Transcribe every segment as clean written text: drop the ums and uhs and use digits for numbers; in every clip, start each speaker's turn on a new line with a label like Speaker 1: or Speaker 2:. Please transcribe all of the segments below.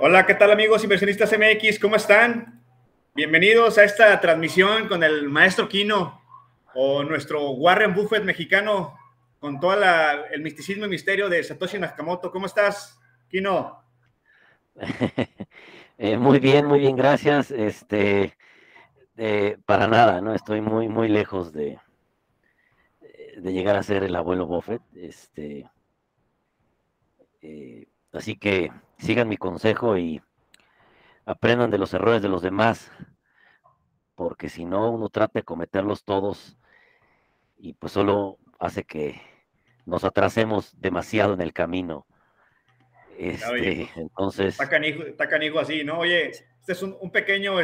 Speaker 1: Hola, ¿qué tal amigos inversionistas MX? ¿Cómo están? Bienvenidos a esta transmisión con el maestro Kino o nuestro Warren Buffett mexicano con todo el misticismo y misterio de Satoshi Nakamoto. ¿Cómo estás, Kino?
Speaker 2: Muy bien, gracias. Para nada, ¿no? Estoy muy lejos de llegar a ser el abuelo Buffett. Así que sigan mi consejo y aprendan de los errores de los demás, porque si no, uno trata de cometerlos todos y pues solo hace que nos atrasemos demasiado en el camino.
Speaker 1: Oye, pues
Speaker 2: Entonces,
Speaker 1: está canijo así, ¿no? Oye, este es un pequeño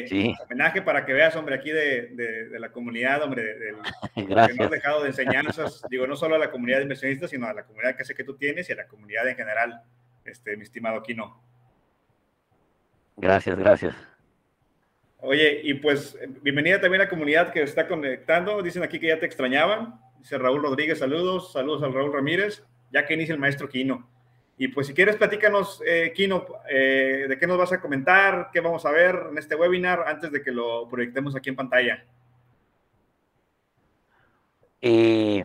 Speaker 2: sí,
Speaker 1: homenaje para que veas, hombre, aquí de la comunidad, hombre, lo que nos has
Speaker 2: gracias,
Speaker 1: dejado de enseñanzas, digo, no solo a la comunidad de inversionistas, sino a la comunidad que sé que tú tienes y a la comunidad en general, mi estimado Kino.
Speaker 2: gracias.
Speaker 1: Oye, y pues bienvenida también a la comunidad que está conectando. Dicen aquí que ya te extrañaban. Dice Raúl Rodríguez, saludos al Raúl Ramírez, ya que inicia el maestro Kino. Y pues si quieres, platícanos, Kino, de qué nos vas a comentar, qué vamos a ver en este webinar antes de que lo proyectemos aquí en pantalla.
Speaker 2: Eh,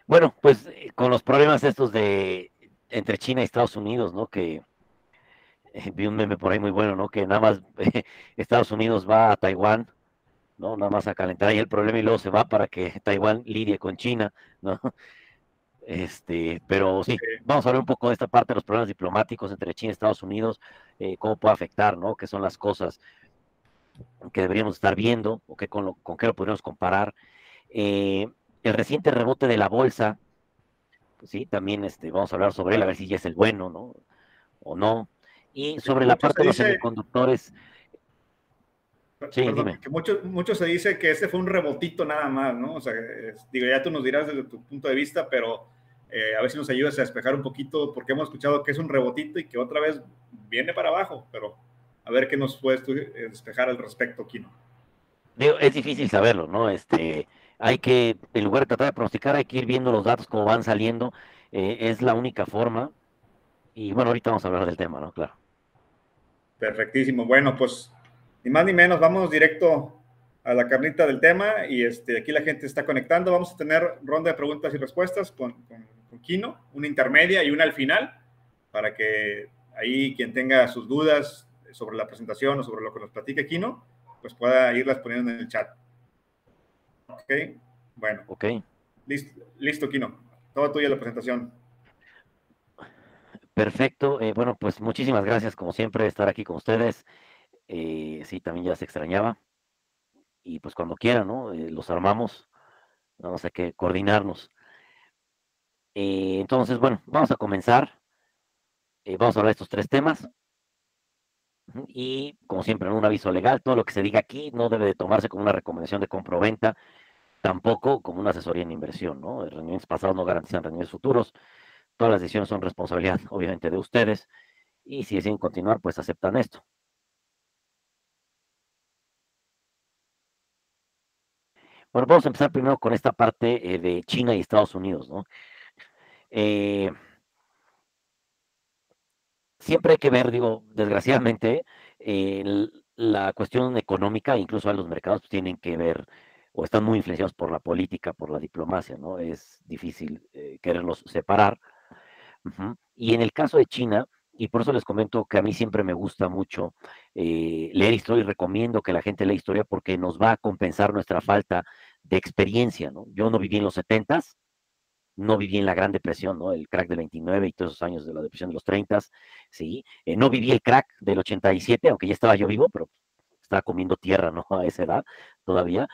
Speaker 2: Bueno, pues con los problemas estos de entre China y Estados Unidos, ¿no? Que vi un meme por ahí muy bueno, ¿no? Que nada más Estados Unidos va a Taiwán, ¿no? Nada más a calentar ahí el problema y luego se va para que Taiwán lidie con China, ¿no? Pero sí, vamos a hablar un poco de esta parte de los problemas diplomáticos entre China y Estados Unidos, cómo puede afectar, ¿no? ¿Qué son las cosas que deberíamos estar viendo o qué con qué lo podríamos comparar? Eh, el reciente rebote de la bolsa, pues sí, también vamos a hablar sobre él, a ver si ya es el bueno, ¿no? O no. Y
Speaker 1: Que
Speaker 2: sobre la
Speaker 1: mucho
Speaker 2: parte
Speaker 1: se
Speaker 2: de los
Speaker 1: dice,
Speaker 2: semiconductores, sí,
Speaker 1: perdón,
Speaker 2: dime.
Speaker 1: que mucho se dice que este fue un rebotito nada más, ¿no? O sea, digo, ya tú nos dirás desde tu punto de vista, pero a ver si nos ayudas a despejar un poquito, porque hemos escuchado que es un rebotito y que otra vez viene para abajo, pero a ver qué nos puedes tú, despejar al respecto, Kino.
Speaker 2: Digo, es difícil saberlo, ¿no? Hay que, en lugar de tratar de pronosticar, hay que ir viendo los datos como van saliendo. Es la única forma. Y bueno, ahorita vamos a hablar del tema, ¿no? Claro.
Speaker 1: Perfectísimo. Bueno, pues ni más ni menos, vamos directo a la carnita del tema y aquí la gente está conectando. Vamos a tener ronda de preguntas y respuestas con Kino, una intermedia y una al final, para que ahí quien tenga sus dudas sobre la presentación o sobre lo que nos platique Kino, pues pueda irlas poniendo en el chat. Ok, bueno,
Speaker 2: Ok,
Speaker 1: listo Kino, todo tuya la presentación.
Speaker 2: perfecto. Bueno, pues muchísimas gracias, como siempre, de estar aquí con ustedes. Sí, también ya se extrañaba. Y pues cuando quieran, ¿no? Los armamos. Vamos a que coordinarnos. Entonces, bueno, vamos a comenzar. Vamos a hablar de estos tres temas. Ujú, y como siempre, ¿no? Un aviso legal, todo lo que se diga aquí no debe de tomarse como una recomendación de compra-venta, tampoco como una asesoría en inversión, ¿no? Rendimientos pasados no garantizan rendimientos futuros. Todas las decisiones son responsabilidad, obviamente, de ustedes. Y si deciden continuar, pues aceptan esto. Bueno, vamos a empezar primero con esta parte de China y Estados Unidos, ¿no? Eh, siempre hay que ver, digo, desgraciadamente, la cuestión económica, incluso a los mercados, pues, tienen que ver o están muy influenciados por la política, por la diplomacia, ¿no? Es difícil quererlos separar. Ujú. Y en el caso de China, y por eso les comento que a mí siempre me gusta mucho leer historia y recomiendo que la gente lea historia porque nos va a compensar nuestra falta de experiencia, ¿no? Yo no viví en los setentas, no viví en la Gran Depresión, ¿no? El crack del 29 y todos esos años de la depresión de los 30, ¿sí? No viví el crack del 87, aunque ya estaba yo vivo, pero estaba comiendo tierra, ¿no? A esa edad todavía.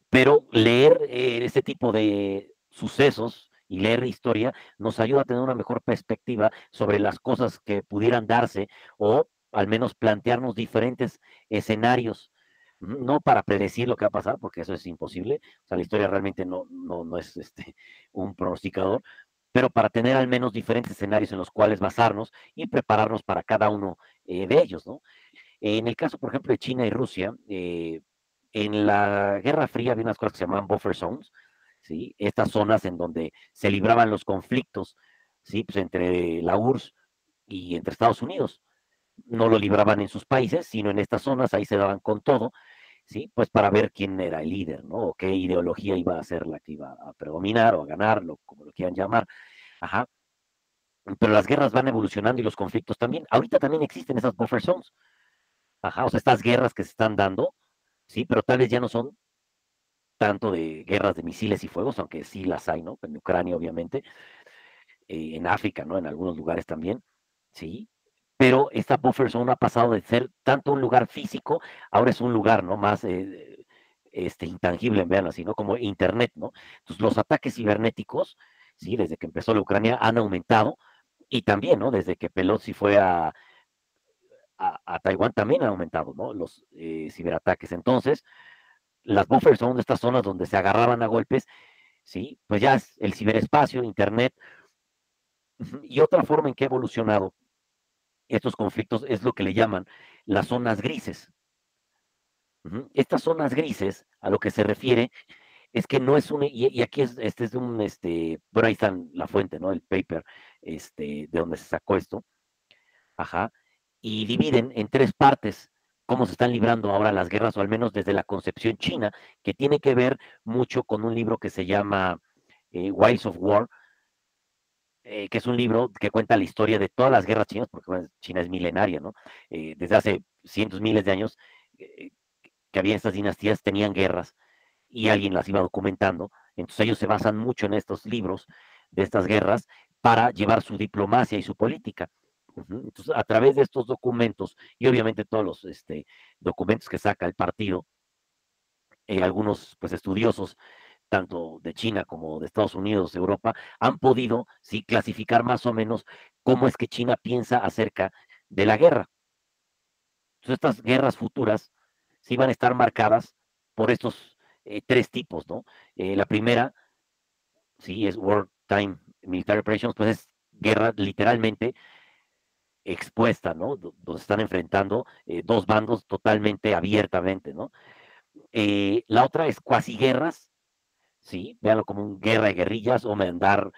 Speaker 2: Pero leer este tipo de sucesos y leer historia nos ayuda a tener una mejor perspectiva sobre las cosas que pudieran darse o al menos plantearnos diferentes escenarios, no para predecir lo que va a pasar, porque eso es imposible. O sea, la historia realmente no es un pronosticador, pero para tener al menos diferentes escenarios en los cuales basarnos y prepararnos para cada uno de ellos, ¿no? En el caso, por ejemplo, de China y Rusia, en la Guerra Fría había unas cosas que se llamaban buffer zones, ¿sí? Estas zonas en donde se libraban los conflictos, ¿sí? Pues entre la URSS y entre Estados Unidos. no lo libraban en sus países, sino en estas zonas, ahí se daban con todo, ¿sí? Pues para ver quién era el líder, ¿no? O qué ideología iba a ser la que iba a predominar o a ganar, como lo quieran llamar. Ajá. Pero las guerras van evolucionando y los conflictos también. Ahorita también existen esas buffer zones. Ajá, o sea, estas guerras que se están dando, sí, pero tal vez ya no son tanto de guerras de misiles y fuegos, aunque sí las hay, ¿no? En Ucrania, obviamente, en África, ¿no? En algunos lugares también, sí. Pero esta buffer zone ha pasado de ser tanto un lugar físico, ahora es un lugar, ¿no? Más intangible, vean así, ¿no? Como Internet, ¿no? Entonces, los ataques cibernéticos, sí, desde que empezó la Ucrania han aumentado y también, ¿no? Desde que Pelosi fue a Taiwán también han aumentado, ¿no? Los ciberataques. Entonces, las buffers son estas zonas donde se agarraban a golpes, ¿sí? Pues ya es el ciberespacio, Internet, y otra forma en que ha evolucionado estos conflictos es lo que le llaman las zonas grises. Estas zonas grises, a lo que se refiere, es que no es un, y aquí este es de un, por ahí está la fuente, ¿no? El paper, de donde se sacó esto, ajá, y dividen en tres partes cómo se están librando ahora las guerras, o al menos desde la concepción china, que tiene que ver mucho con un libro que se llama Wiles of War, que es un libro que cuenta la historia de todas las guerras chinas, porque bueno, China es milenaria, ¿no? Desde hace cientos, miles de años eh, que había estas dinastías, tenían guerras y alguien las iba documentando. Entonces ellos se basan mucho en estos libros de estas guerras para llevar su diplomacia y su política. Entonces, a través de estos documentos y obviamente todos los documentos que saca el partido, algunos pues estudiosos tanto de China como de Estados Unidos, Europa, han podido sí clasificar más o menos cómo es que China piensa acerca de la guerra. Entonces, estas guerras futuras sí van a estar marcadas por estos tres tipos, ¿no? La primera, sí, es Wartime Military Operations, pues es guerra literalmente expuesta, ¿no? Donde están enfrentando dos bandos totalmente abiertamente, ¿no? La otra es cuasi guerras, ¿sí? Véanlo como una guerra de guerrillas o mandar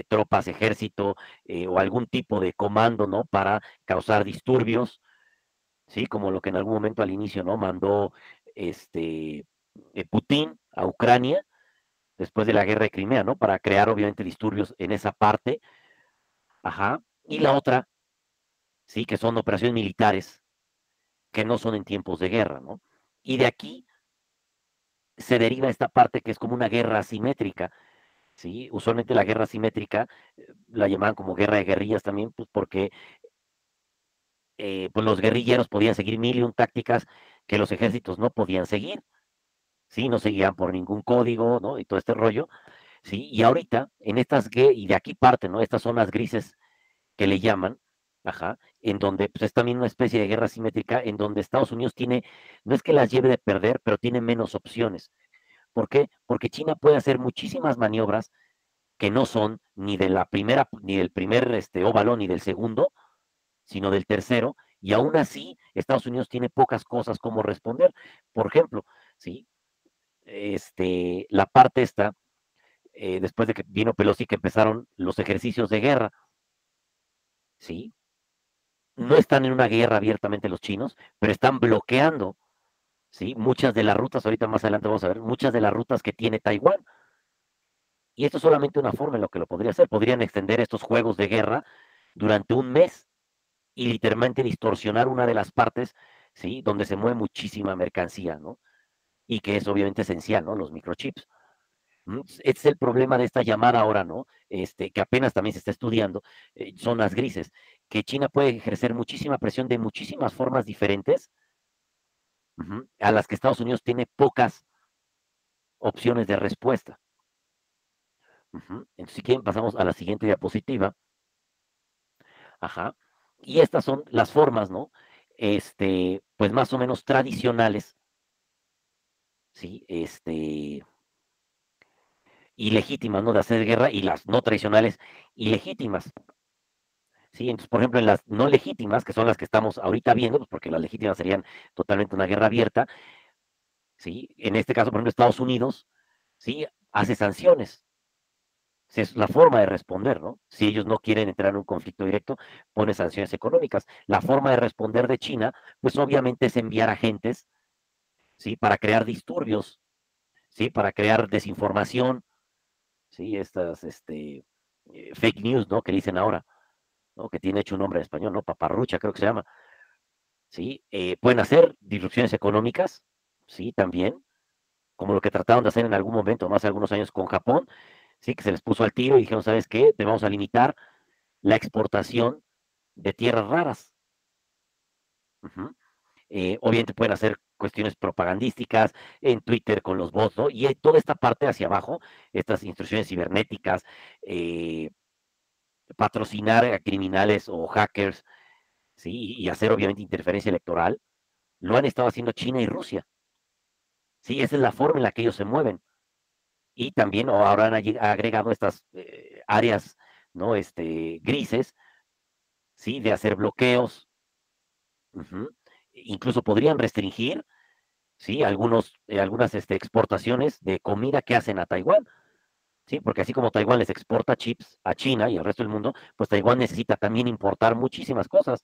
Speaker 2: tropas, ejército o algún tipo de comando, ¿no? Para causar disturbios, ¿sí? Como lo que en algún momento al inicio, ¿no? Mandó Putin a Ucrania después de la guerra de Crimea, ¿no? Para crear obviamente disturbios en esa parte, ajá. Y la otra, ¿sí? Que son operaciones militares que no son en tiempos de guerra, ¿no? Y de aquí se deriva esta parte que es como una guerra asimétrica, ¿sí? Usualmente la guerra asimétrica la llamaban como guerra de guerrillas también, pues porque pues los guerrilleros podían seguir mil y un tácticas que los ejércitos no podían seguir, ¿sí? No seguían por ningún código, ¿no? Y todo este rollo, ¿sí? Y ahorita, en estas, y de aquí parten, ¿no? Estas zonas grises que le llaman, ajá, en donde pues es también una especie de guerra asimétrica, en donde Estados Unidos tiene, no es que las lleve de perder, pero tiene menos opciones. ¿Por qué? Porque China puede hacer muchísimas maniobras que no son ni de la primera, ni del primer óvalo, ni del segundo, sino del tercero, y aún así Estados Unidos tiene pocas cosas como responder. Por ejemplo, ¿sí? La parte esta, después de que vino Pelosi, que empezaron los ejercicios de guerra, ¿sí? No están en una guerra abiertamente los chinos, pero están bloqueando, ¿sí? Muchas de las rutas, ahorita más adelante vamos a ver, muchas de las rutas que tiene Taiwán. Y esto es solamente una forma en lo que lo podría hacer. Podrían extender estos juegos de guerra durante un mes y literalmente distorsionar una de las partes, ¿sí? Donde se mueve muchísima mercancía, ¿no? Y que es obviamente esencial, ¿no? Los microchips. Este es el problema de esta llamada ahora, ¿no? Que apenas también se está estudiando, zonas grises, que China puede ejercer muchísima presión de muchísimas formas diferentes, a las que Estados Unidos tiene pocas opciones de respuesta. Entonces, si quieren, pasamos a la siguiente diapositiva. Ajá. Y estas son las formas, ¿no? Pues más o menos tradicionales, ¿sí? Y legítimas, ¿no? De hacer guerra y las no tradicionales y legítimas, ¿sí? Entonces, por ejemplo, en las no legítimas, que son las que estamos ahorita viendo, pues porque las legítimas serían totalmente una guerra abierta, ¿sí? En este caso, por ejemplo, Estados Unidos, ¿sí? Hace sanciones, Si es la forma de responder, ¿no? Si ellos no quieren entrar en un conflicto directo, pone sanciones económicas. La forma de responder de China, pues obviamente es enviar agentes, ¿sí? Para crear disturbios, ¿sí? Para crear desinformación, ¿sí? Estas, fake news, ¿no? Que dicen ahora, ¿no? Que tiene hecho un nombre en español, ¿no? Paparrucha, creo que se llama, ¿sí? Pueden hacer disrupciones económicas, ¿sí? También, como lo que trataron de hacer en algún momento, ¿no? Hace algunos años con Japón, ¿sí? Que se les puso al tiro y dijeron, ¿sabes qué? Te vamos a limitar la exportación de tierras raras. Ujú. Obviamente pueden hacer cuestiones propagandísticas en Twitter con los bots, ¿no? Y toda esta parte hacia abajo, estas instrucciones cibernéticas, eh, patrocinar a criminales o hackers, ¿sí? Y hacer obviamente interferencia electoral, lo han estado haciendo China y Rusia, ¿sí? Esa es la forma en la que ellos se mueven. Y también ahora han agregado estas áreas, ¿no? Grises, ¿sí? De hacer bloqueos. Ujú. Incluso podrían restringir, ¿sí? Algunas exportaciones de comida que hacen a Taiwán, ¿sí? Porque así como Taiwán les exporta chips a China y al resto del mundo, pues Taiwán necesita también importar muchísimas cosas,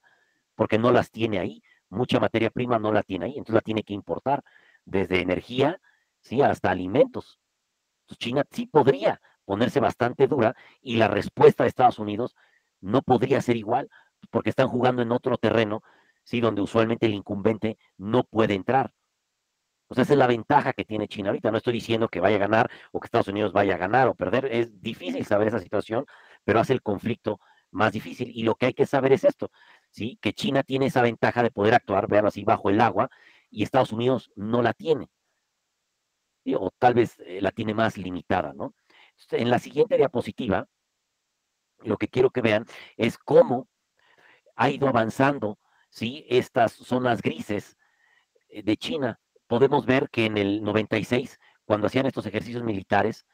Speaker 2: porque no las tiene ahí. Mucha materia prima no la tiene ahí, entonces la tiene que importar, desde energía, ¿sí? Hasta alimentos. Entonces China sí podría ponerse bastante dura y la respuesta de Estados Unidos no podría ser igual, porque están jugando en otro terreno, ¿sí? Donde usualmente el incumbente no puede entrar. O sea, esa es la ventaja que tiene China ahorita. No estoy diciendo que vaya a ganar o que Estados Unidos vaya a ganar o perder. Es difícil saber esa situación, pero hace el conflicto más difícil. Y lo que hay que saber es esto, ¿sí? Que China tiene esa ventaja de poder actuar, vean así, bajo el agua, y Estados Unidos no la tiene, ¿sí? O tal vez la tiene más limitada, ¿no? Entonces, en la siguiente diapositiva, lo que quiero que vean es cómo ha ido avanzando, ¿sí? Estas zonas grises de China. Podemos ver que en el 96, cuando hacían estos ejercicios militares,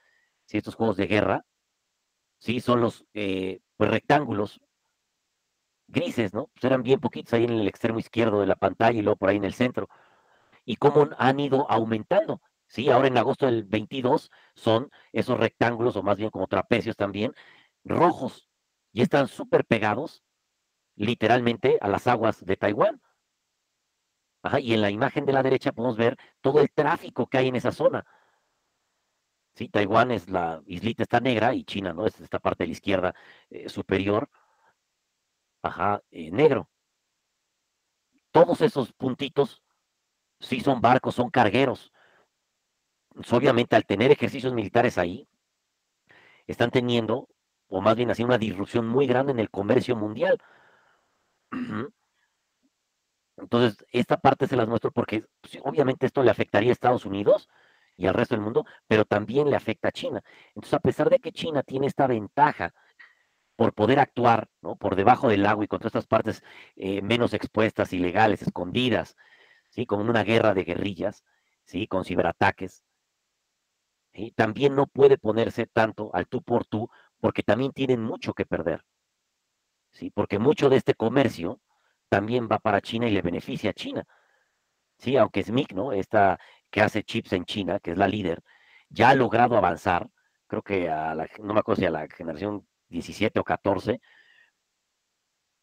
Speaker 2: ¿sí? Estos juegos de guerra, ¿sí? Son los pues, rectángulos grises, ¿no? Pues eran bien poquitos ahí en el extremo izquierdo de la pantalla y luego por ahí en el centro. Y cómo han ido aumentando, ¿sí? Ahora en agosto del 22 son esos rectángulos, o más bien como trapecios también, rojos. Y están súper pegados, literalmente, a las aguas de Taiwán. Ajá, y en la imagen de la derecha podemos ver todo el tráfico que hay en esa zona. Sí, Taiwán es la islita está negra y China, ¿no? Es esta parte de la izquierda superior, ajá, negro. Todos esos puntitos sí son barcos, son cargueros. Pues, obviamente, al tener ejercicios militares ahí, están teniendo, o más bien así, una disrupción muy grande en el comercio mundial. Entonces, esta parte se las muestro porque pues, obviamente esto le afectaría a Estados Unidos y al resto del mundo, pero también le afecta a China. Entonces, a pesar de que China tiene esta ventaja por poder actuar, ¿no? Por debajo del agua y contra estas partes menos expuestas, ilegales, escondidas, ¿sí? Como en una guerra de guerrillas, ¿sí? Con ciberataques, ¿sí? También no puede ponerse tanto al tú por tú, porque también tienen mucho que perder, ¿sí? Porque mucho de este comercio también va para China y le beneficia a China, ¿sí? Aunque SMIC, ¿no? Esta que hace chips en China, que es la líder, ya ha logrado avanzar, creo que no me acuerdo si a la generación 17 o 14,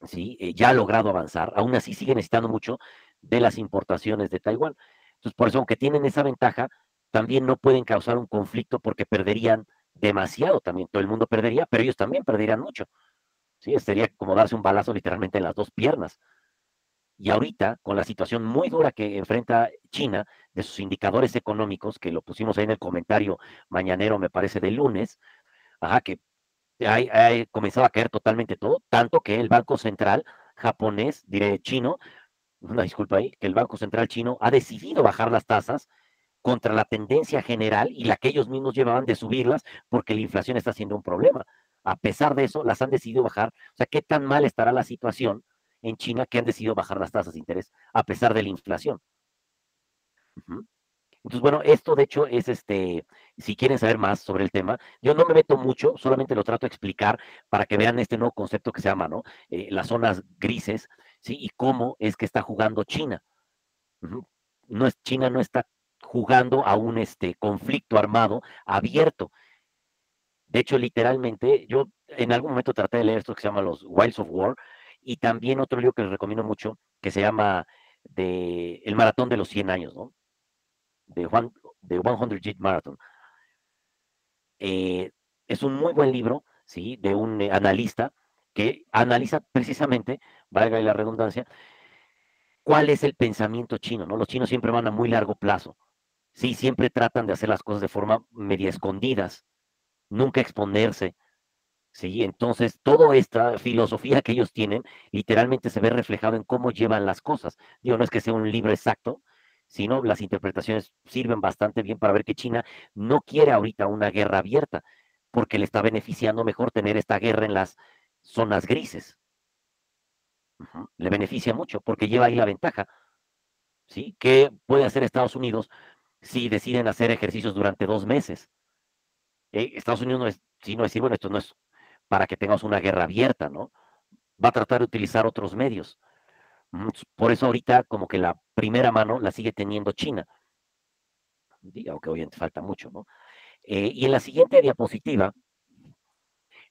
Speaker 2: ¿sí? Ya ha logrado avanzar, aún así sigue necesitando mucho de las importaciones de Taiwán. Entonces, por eso, aunque tienen esa ventaja, también no pueden causar un conflicto porque perderían demasiado también. Todo el mundo perdería, pero ellos también perderían mucho. ¿Sí? Sería como darse un balazo literalmente en las dos piernas. Y ahorita, con la situación muy dura que enfrenta China, de sus indicadores económicos, que lo pusimos ahí en el comentario mañanero, me parece, del lunes, ajá, que ha comenzado a caer totalmente todo, tanto que el Banco Central japonés, diré chino, una disculpa ahí, que el Banco Central chino ha decidido bajar las tasas contra la tendencia general y la que ellos mismos llevaban de subirlas porque la inflación está siendo un problema. A pesar de eso, las han decidido bajar. O sea, ¿qué tan mal estará la situación en China que han decidido bajar las tasas de interés a pesar de la inflación? Ujú. Entonces, bueno, esto de hecho es si quieren saber más sobre el tema, yo no me meto mucho, solamente lo trato de explicar para que vean este nuevo concepto que se llama, ¿no? Las zonas grises, ¿sí? Y cómo es que está jugando China. Ujú. China no está jugando a un conflicto armado abierto. De hecho, literalmente, yo en algún momento traté de leer esto que se llama Los Wilds of War, y también otro libro que les recomiendo mucho, que se llama El Maratón de los 100 años, ¿no? De Juan, de 100 Year Marathon. Eh, es un muy buen libro, ¿sí? De un analista que analiza precisamente, valga la redundancia, cuál es el pensamiento chino, ¿no? Los chinos siempre van a muy largo plazo, sí, siempre tratan de hacer las cosas de forma media escondidas, nunca exponerse, sí, entonces toda esta filosofía que ellos tienen literalmente se ve reflejado en cómo llevan las cosas. Digo, no es que sea un libro exacto, sino las interpretaciones sirven bastante bien para ver que China no quiere ahorita una guerra abierta, porque le está beneficiando mejor tener esta guerra en las zonas grises. Ujú. Le beneficia mucho porque lleva ahí la ventaja, ¿sí? ¿Qué puede hacer Estados Unidos si deciden hacer ejercicios durante 2 meses? Estados Unidos no es, sí, no decir, bueno, esto no es para que tengamos una guerra abierta, ¿no? Va a tratar de utilizar otros medios. Por eso ahorita como que la primera mano la sigue teniendo China, aunque obviamente falta mucho, ¿no? Y en la siguiente diapositiva,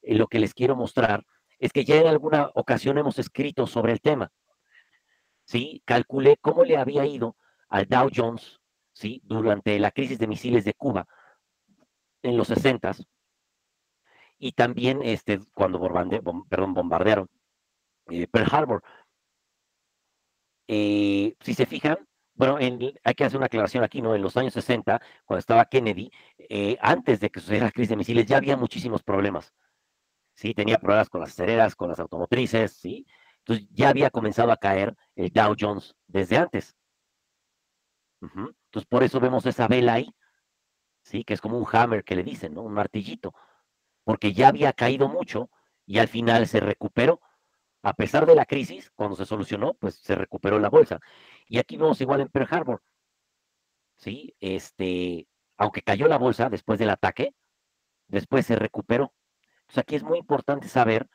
Speaker 2: lo que les quiero mostrar es que ya en alguna ocasión hemos escrito sobre el tema, ¿sí? Calculé cómo le había ido al Dow Jones, ¿sí? Durante la crisis de misiles de Cuba en los 60 y también cuando bombardearon Pearl Harbor. Si se fijan, bueno, hay que hacer una aclaración aquí, ¿no? En los años 60, cuando estaba Kennedy, antes de que sucediera la crisis de misiles, ya había muchísimos problemas, ¿sí? Tenía problemas con las acereras, con las automotrices, ¿sí? Entonces ya había comenzado a caer el Dow Jones desde antes. Entonces por eso vemos esa vela ahí, ¿sí? Que es como un hammer que le dicen, ¿no? Un martillito, porque ya había caído mucho y al final se recuperó. A pesar de la crisis, cuando se solucionó, pues se recuperó la bolsa. Y aquí vemos igual en Pearl Harbor, ¿sí? Aunque cayó la bolsa después del ataque, después se recuperó. Entonces aquí es muy importante saber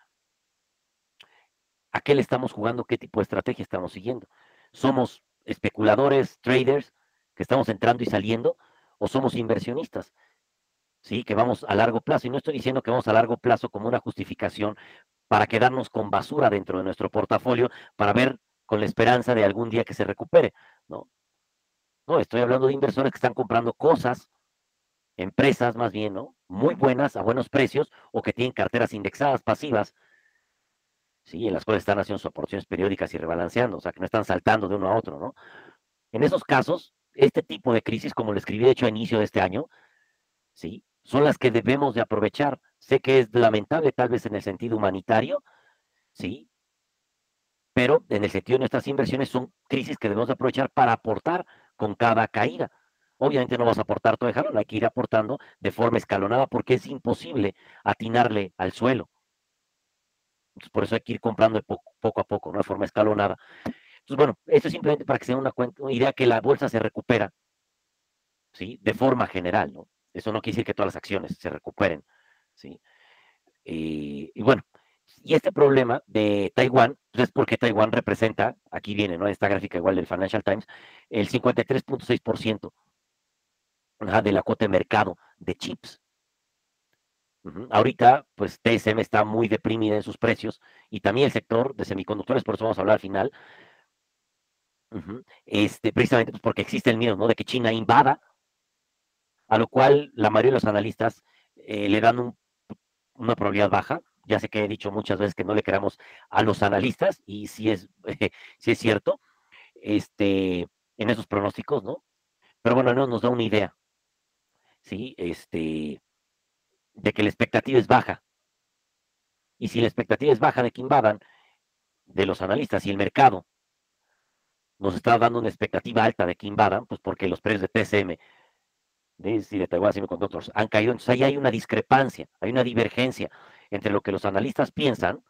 Speaker 2: a qué le estamos jugando, qué tipo de estrategia estamos siguiendo. ¿Somos especuladores, traders, que estamos entrando y saliendo, o somos inversionistas, sí, que vamos a largo plazo? Y no estoy diciendo que vamos a largo plazo como una justificación para quedarnos con basura dentro de nuestro portafolio, para ver con la esperanza de algún día que se recupere, ¿no? No, estoy hablando de inversores que están comprando cosas, empresas más bien, ¿no? Muy buenas, a buenos precios, o que tienen carteras indexadas pasivas, ¿sí? En las cuales están haciendo sus aportaciones periódicas y rebalanceando, o sea, que no están saltando de uno a otro, ¿no? En esos casos, este tipo de crisis, como lo escribí de hecho a inicio de este año, ¿sí? Son las que debemos de aprovechar. Sé que es lamentable tal vez en el sentido humanitario, ¿sí? Pero en el sentido de nuestras inversiones son crisis que debemos de aprovechar para aportar con cada caída. Obviamente no vas a aportar todo de jalón, hay que ir aportando de forma escalonada porque es imposible atinarle al suelo. Entonces, por eso hay que ir comprando de poco a poco, ¿no? De forma escalonada. Entonces, bueno, esto es simplemente para que se den una idea que la bolsa se recupera, ¿sí? De forma general, ¿no? Eso no quiere decir que todas las acciones se recuperen, ¿sí? Y bueno, y este problema de Taiwán, pues es porque Taiwán representa, aquí viene, ¿no? Esta gráfica igual del Financial Times, el 53.6% de la cuota de mercado de chips. Ahorita, pues TSM está muy deprimida en sus precios y también el sector de semiconductores, por eso vamos a hablar al final, precisamente pues, porque existe el miedo, ¿no? De que China invada, a lo cual la mayoría de los analistas le dan una probabilidad baja. Ya sé que he dicho muchas veces que no le creamos a los analistas y sí es cierto, en esos pronósticos, ¿no? Pero bueno, no nos da una idea, ¿sí? De que la expectativa es baja. Y si la expectativa es baja de que invadan, de los analistas y el mercado nos está dando una expectativa alta de que invadan, pues porque los precios de TSM de Taiwán Semiconductors han caído, entonces ahí hay una discrepancia, hay una divergencia entre lo que los analistas piensan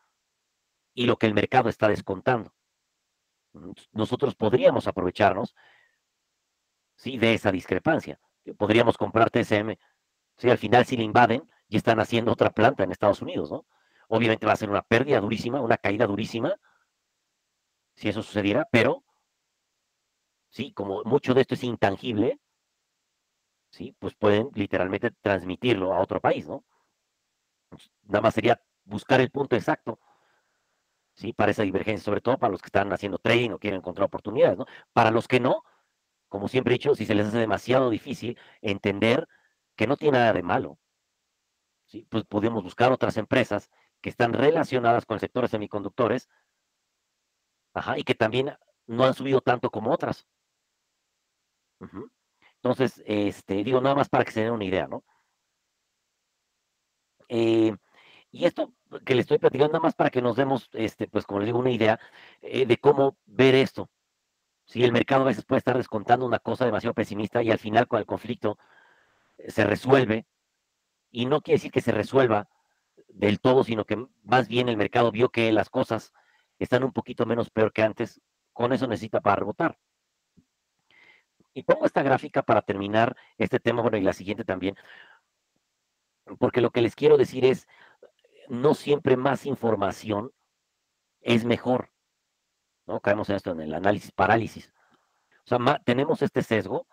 Speaker 2: y lo que el mercado está descontando. Nosotros podríamos aprovecharnos, ¿sí? De esa discrepancia. Podríamos comprar TSM, ¿sí? Al final si le invaden y están haciendo otra planta en Estados Unidos, ¿no? Obviamente va a ser una pérdida durísima, una caída durísima, si eso sucediera, pero sí, como mucho de esto es intangible, sí, pues pueden literalmente transmitirlo a otro país, ¿no? Nada más sería buscar el punto exacto, ¿sí? Para esa divergencia, sobre todo para los que están haciendo trading o quieren encontrar oportunidades, ¿no? Para los que no, como siempre he dicho, si se les hace demasiado difícil entender que no tiene nada de malo, ¿sí? Pues podemos buscar otras empresas que están relacionadas con el sector de semiconductores, ajá, y que también no han subido tanto como otras. Ujú. Entonces, digo, nada más para que se den una idea, ¿no? Eh, y esto que le estoy platicando, nada más para que nos demos, pues como les digo, una idea de cómo ver esto. Si el mercado a veces puede estar descontando una cosa demasiado pesimista y al final con el conflicto se resuelve, y no quiere decir que se resuelva del todo, sino que más bien el mercado vio que las cosas están un poquito menos peor que antes, con eso necesita para rebotar. Y pongo esta gráfica para terminar este tema, bueno, y la siguiente también, porque lo que les quiero decir es, no siempre más información es mejor, ¿no? Caemos en esto, en el análisis parálisis. O sea, tenemos este sesgo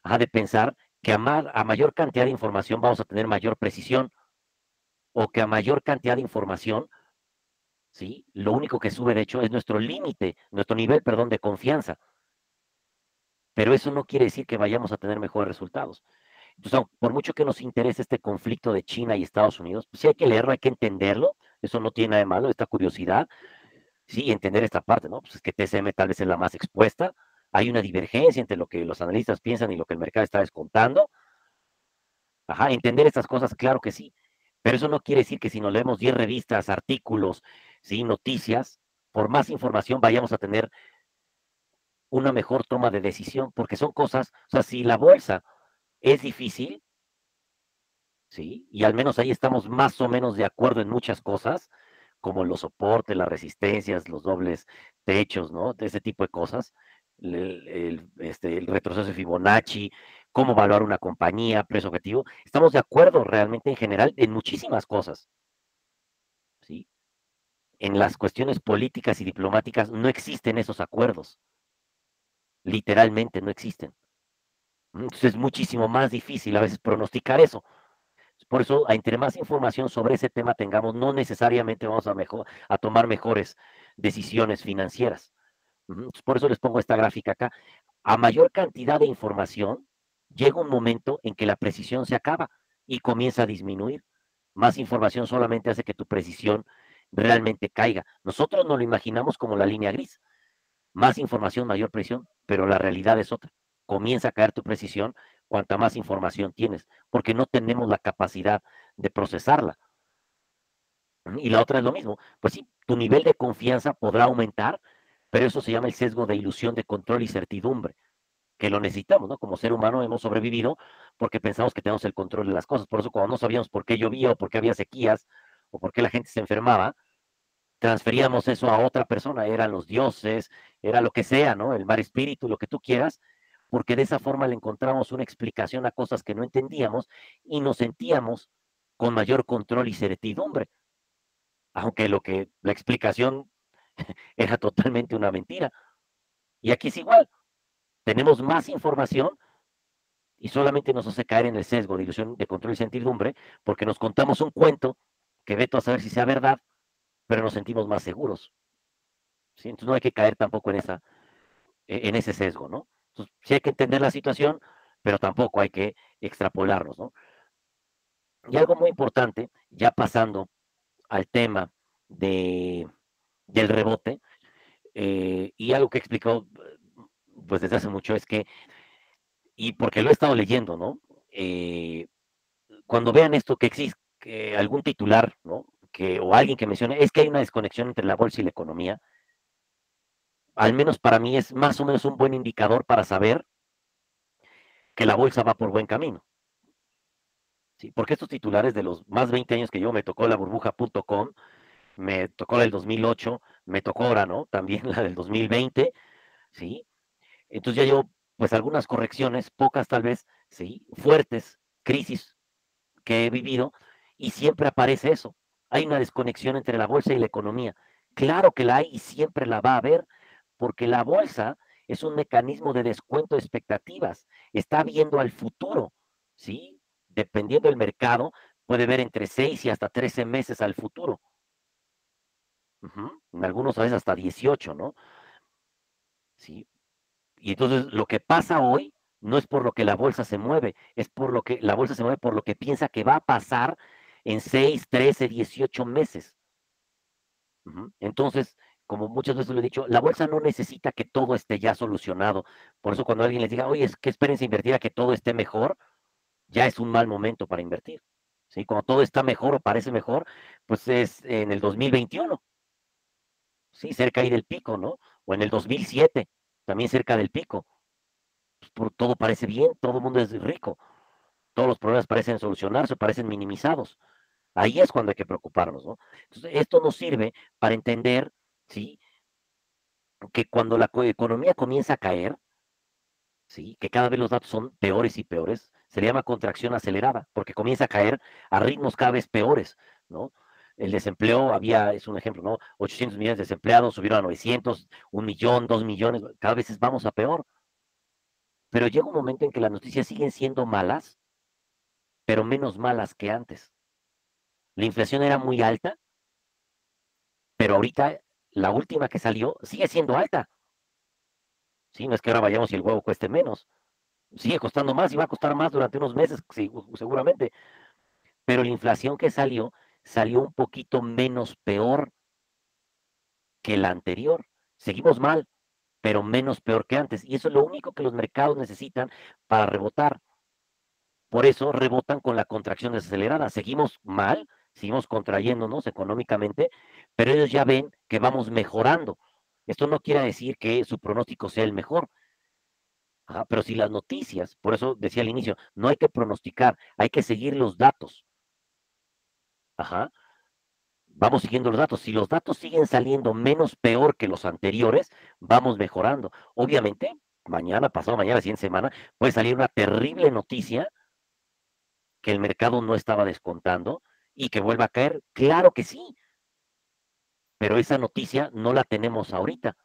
Speaker 2: de pensar que a mayor cantidad de información vamos a tener mayor precisión, o que a mayor cantidad de información, ¿sí? Lo único que sube, de hecho, es nuestro límite, nuestro nivel, perdón, de confianza. Pero eso no quiere decir que vayamos a tener mejores resultados. Entonces, por mucho que nos interese este conflicto de China y Estados Unidos, pues sí hay que leerlo, hay que entenderlo, eso no tiene nada de malo, esta curiosidad, sí, entender esta parte, ¿no? Pues es que TSM tal vez es la más expuesta, hay una divergencia entre lo que los analistas piensan y lo que el mercado está descontando, ajá, entender estas cosas, claro que sí, pero eso no quiere decir que si nos leemos 10 revistas, artículos, sí, noticias, por más información vayamos a tener una mejor toma de decisión, porque son cosas, o sea, si la bolsa es difícil, ¿sí? Y al menos ahí estamos más o menos de acuerdo en muchas cosas, como los soportes, las resistencias, los dobles techos, ¿no? De ese tipo de cosas. El retroceso de Fibonacci, cómo evaluar una compañía, precio objetivo. Estamos de acuerdo realmente en general en muchísimas cosas, ¿sí? En las cuestiones políticas y diplomáticas no existen esos acuerdos, literalmente no existen. Entonces es muchísimo más difícil a veces pronosticar eso. Por eso, entre más información sobre ese tema tengamos, no necesariamente vamos a tomar mejores decisiones financieras. Por eso les pongo esta gráfica acá. A mayor cantidad de información, llega un momento en que la precisión se acaba y comienza a disminuir. Más información solamente hace que tu precisión realmente caiga. Nosotros nos lo imaginamos como la línea gris. Más información, mayor precisión, pero la realidad es otra. Comienza a caer tu precisión cuanta más información tienes, porque no tenemos la capacidad de procesarla. Y la otra es lo mismo, pues sí, tu nivel de confianza podrá aumentar, pero eso se llama el sesgo de ilusión de control y certidumbre, que lo necesitamos, ¿no? Como ser humano hemos sobrevivido porque pensamos que tenemos el control de las cosas. Por eso cuando no sabíamos por qué llovía o por qué había sequías o por qué la gente se enfermaba, transferíamos eso a otra persona, eran los dioses, era lo que sea, ¿no? El mar espíritu, lo que tú quieras, porque de esa forma le encontramos una explicación a cosas que no entendíamos y nos sentíamos con mayor control y certidumbre, aunque la explicación era totalmente una mentira. Y aquí es igual, tenemos más información y solamente nos hace caer en el sesgo de ilusión de control y certidumbre, porque nos contamos un cuento que veto a saber si sea verdad, pero nos sentimos más seguros. ¿Sí? Entonces no hay que caer tampoco en ese sesgo, ¿no? Entonces, sí hay que entender la situación, pero tampoco hay que extrapolarnos, ¿no? Y algo muy importante, ya pasando al tema de, del rebote, y algo que he explicado pues desde hace mucho es que, y porque lo he estado leyendo, ¿no? Cuando vean esto que existe algún titular, ¿no? O alguien que mencione, es que hay una desconexión entre la bolsa y la economía, al menos para mí es más o menos un buen indicador para saber que la bolsa va por buen camino. Sí, porque estos titulares de los más 20 años que yo, me tocó la burbuja.com, me tocó la del 2008, me tocó ahora, ¿no? También la del 2020, ¿sí? Entonces ya llevo, pues, algunas correcciones, pocas tal vez, ¿sí? Fuertes, crisis que he vivido, y siempre aparece eso. Hay una desconexión entre la bolsa y la economía. Claro que la hay y siempre la va a haber, porque la bolsa es un mecanismo de descuento de expectativas. Está viendo al futuro, ¿sí? Dependiendo del mercado, puede ver entre 6 y hasta 13 meses al futuro. En algunos a veces hasta 18, ¿no? Sí. Y entonces lo que pasa hoy no es por lo que la bolsa se mueve, es por lo que la bolsa se mueve por lo que piensa que va a pasar en 6, 13, 18 meses. Entonces, como muchas veces lo he dicho, la bolsa no necesita que todo esté ya solucionado. Por eso cuando alguien les diga, oye, es que espérense invertir a que todo esté mejor, ya es un mal momento para invertir. ¿Sí? Cuando todo está mejor o parece mejor, pues es en el 2021, ¿sí? Cerca ahí del pico, ¿no? O en el 2007, también cerca del pico. Todo parece bien, todo el mundo es rico, todos los problemas parecen solucionarse, parecen minimizados. Ahí es cuando hay que preocuparnos, ¿no? Entonces, esto nos sirve para entender, ¿sí? Que cuando la economía comienza a caer, ¿sí? Que cada vez los datos son peores y peores, se le llama contracción acelerada, porque comienza a caer a ritmos cada vez peores, ¿no? El desempleo es un ejemplo, ¿no? 800 millones de desempleados, subieron a 900, 1 millón, 2 millones, cada vez vamos a peor. Pero llega un momento en que las noticias siguen siendo malas, pero menos malas que antes. La inflación era muy alta, pero ahorita la última que salió sigue siendo alta. Sí, no es que ahora vayamos y el huevo cueste menos. Sigue costando más y va a costar más durante unos meses, sí, seguramente. Pero la inflación que salió un poquito menos peor que la anterior. Seguimos mal, pero menos peor que antes. Y eso es lo único que los mercados necesitan para rebotar. Por eso rebotan con la contracción desacelerada. Seguimos mal, seguimos contrayéndonos económicamente, pero ellos ya ven que vamos mejorando. Esto no quiere decir que su pronóstico sea el mejor. Pero si las noticias, por eso decía al inicio, no hay que pronosticar, hay que seguir los datos. Ajá, vamos siguiendo los datos. Si los datos siguen saliendo menos peor que los anteriores, vamos mejorando. Obviamente, mañana, pasado mañana, la siguiente semana, puede salir una terrible noticia que el mercado no estaba descontando y que vuelva a caer. Claro que sí, pero esa noticia no la tenemos ahorita.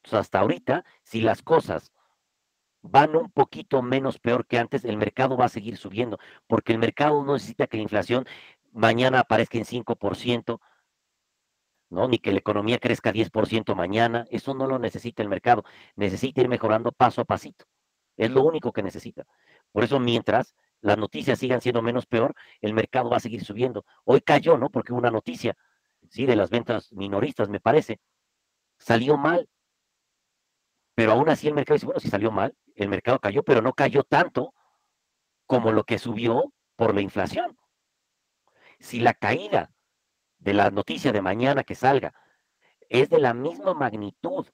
Speaker 2: O sea, hasta ahorita, si las cosas van un poquito menos peor que antes, el mercado va a seguir subiendo, porque el mercado no necesita que la inflación mañana aparezca en 5%, ¿no? Ni que la economía crezca 10% mañana, eso no lo necesita el mercado, necesita ir mejorando paso a pasito, es lo único que necesita. Por eso mientras las noticias sigan siendo menos peor, el mercado va a seguir subiendo. Hoy cayó, ¿no? Porque hubo una noticia, sí, de las ventas minoristas, me parece, salió mal, pero aún así el mercado dice, bueno, si salió mal, el mercado cayó, pero no cayó tanto como lo que subió por la inflación. Si la caída de la noticia de mañana que salga es de la misma magnitud,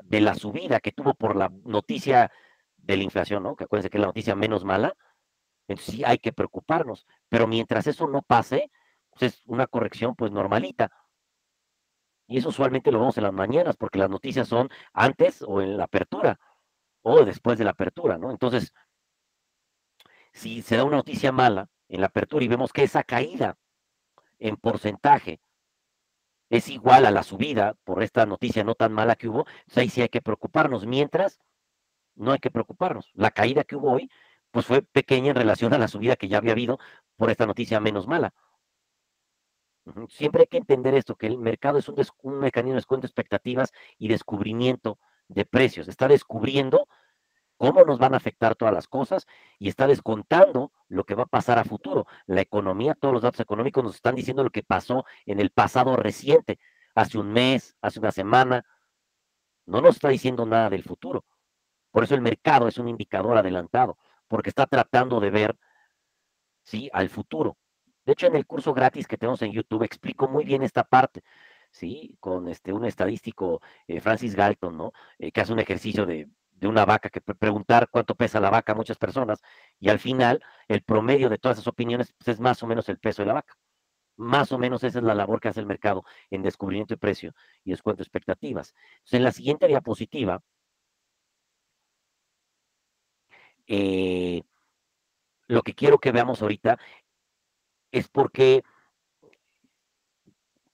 Speaker 2: de la subida que tuvo por la noticia de la inflación, ¿no? Que acuérdense que es la noticia menos mala, entonces sí hay que preocuparnos. Pero mientras eso no pase, pues es una corrección pues normalita. Y eso usualmente lo vemos en las mañanas, porque las noticias son antes o en la apertura o después de la apertura, ¿no? Entonces, si se da una noticia mala en la apertura y vemos que esa caída en porcentaje es igual a la subida por esta noticia no tan mala que hubo, pues ahí sí hay que preocuparnos. Mientras, no hay que preocuparnos. La caída que hubo hoy, pues fue pequeña en relación a la subida que ya había habido por esta noticia menos mala. Siempre hay que entender esto, que el mercado es un mecanismo de descuento de expectativas y descubrimiento de precios. Está descubriendo cómo nos van a afectar todas las cosas y está descontando lo que va a pasar a futuro. La economía, todos los datos económicos nos están diciendo lo que pasó en el pasado reciente, hace un mes, hace una semana, no nos está diciendo nada del futuro. Por eso el mercado es un indicador adelantado, porque está tratando de ver, ¿sí? Al futuro. De hecho, en el curso gratis que tenemos en YouTube explico muy bien esta parte, ¿sí? Con un estadístico, Francis Galton, ¿no? Que hace un ejercicio de una vaca, que preguntar cuánto pesa la vaca a muchas personas, y al final el promedio de todas esas opiniones pues, es más o menos el peso de la vaca. Más o menos esa es la labor que hace el mercado en descubrimiento de precio y descuento de expectativas. Entonces, en la siguiente diapositiva, eh, lo que quiero que veamos ahorita es porque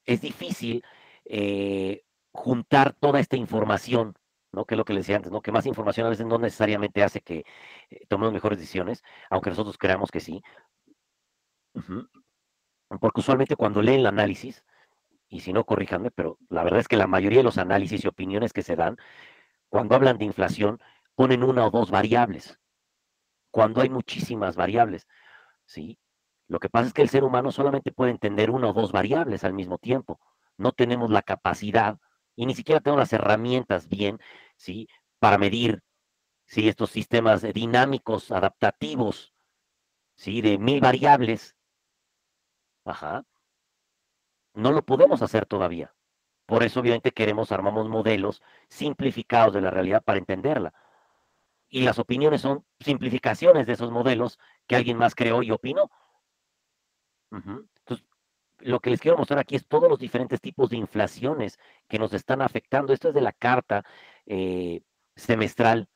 Speaker 2: es difícil juntar toda esta información, ¿no? Que es lo que les decía antes, ¿no? Que más información a veces no necesariamente hace que tomemos mejores decisiones, aunque nosotros creamos que sí. Ujú. Porque usualmente cuando leen el análisis, y si no, corríjanme, pero la verdad es que la mayoría de los análisis y opiniones que se dan, cuando hablan de inflación, ponen una o dos variables, cuando hay muchísimas variables, ¿sí? Lo que pasa es que el ser humano solamente puede entender una o dos variables al mismo tiempo. No tenemos la capacidad y ni siquiera tenemos las herramientas bien, ¿sí? Para medir, ¿sí? Estos sistemas dinámicos, adaptativos, ¿sí? De 1000 variables. Ajá. No lo podemos hacer todavía. Por eso, obviamente, armamos modelos simplificados de la realidad para entenderla. Y las opiniones son simplificaciones de esos modelos que alguien más creó y opinó. Ujú. Entonces, lo que les quiero mostrar aquí es todos los diferentes tipos de inflaciones que nos están afectando. Esto es de la carta semestral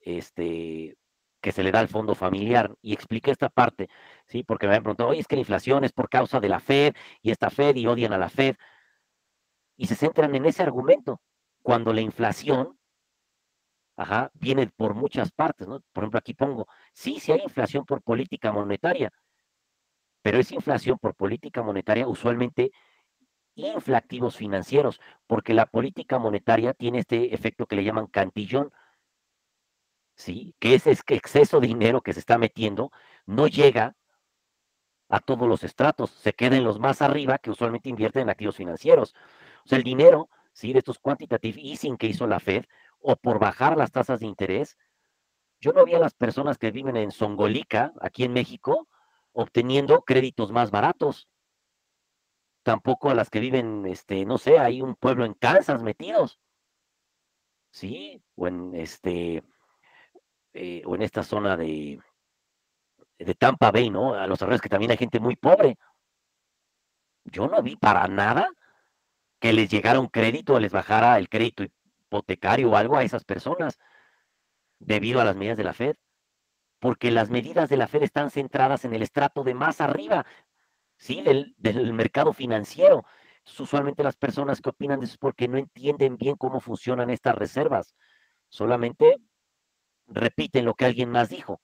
Speaker 2: este, que se le da al fondo familiar y expliqué esta parte, ¿sí? Porque me habían preguntado, oye, es que la inflación es por causa de la Fed y esta Fed y odian a la Fed y se centran en ese argumento, cuando la inflación, ajá, viene por muchas partes, ¿no? Por ejemplo, aquí pongo, sí, sí hay inflación por política monetaria, pero esa inflación por política monetaria usualmente infla activos financieros, porque la política monetaria tiene este efecto que le llaman cantillón, ¿sí? Que es que exceso de dinero que se está metiendo no llega a todos los estratos, se queda en los más arriba que usualmente invierten en activos financieros. O sea, el dinero, ¿sí? De estos quantitative easing que hizo la Fed, o por bajar las tasas de interés, yo no vi a las personas que viven en Songolica, aquí en México, obteniendo créditos más baratos. Tampoco a las que viven, no sé, hay un pueblo en Kansas metidos, ¿sí? O en esta zona de Tampa Bay, ¿no? A los alrededores que también hay gente muy pobre. Yo no vi para nada que les llegara un crédito o les bajara el crédito hipotecario o algo a esas personas debido a las medidas de la Fed, porque las medidas de la Fed están centradas en el estrato de más arriba, ¿sí? Del mercado financiero. Entonces, usualmente las personas que opinan de eso es porque no entienden bien cómo funcionan estas reservas. Solamente repiten lo que alguien más dijo.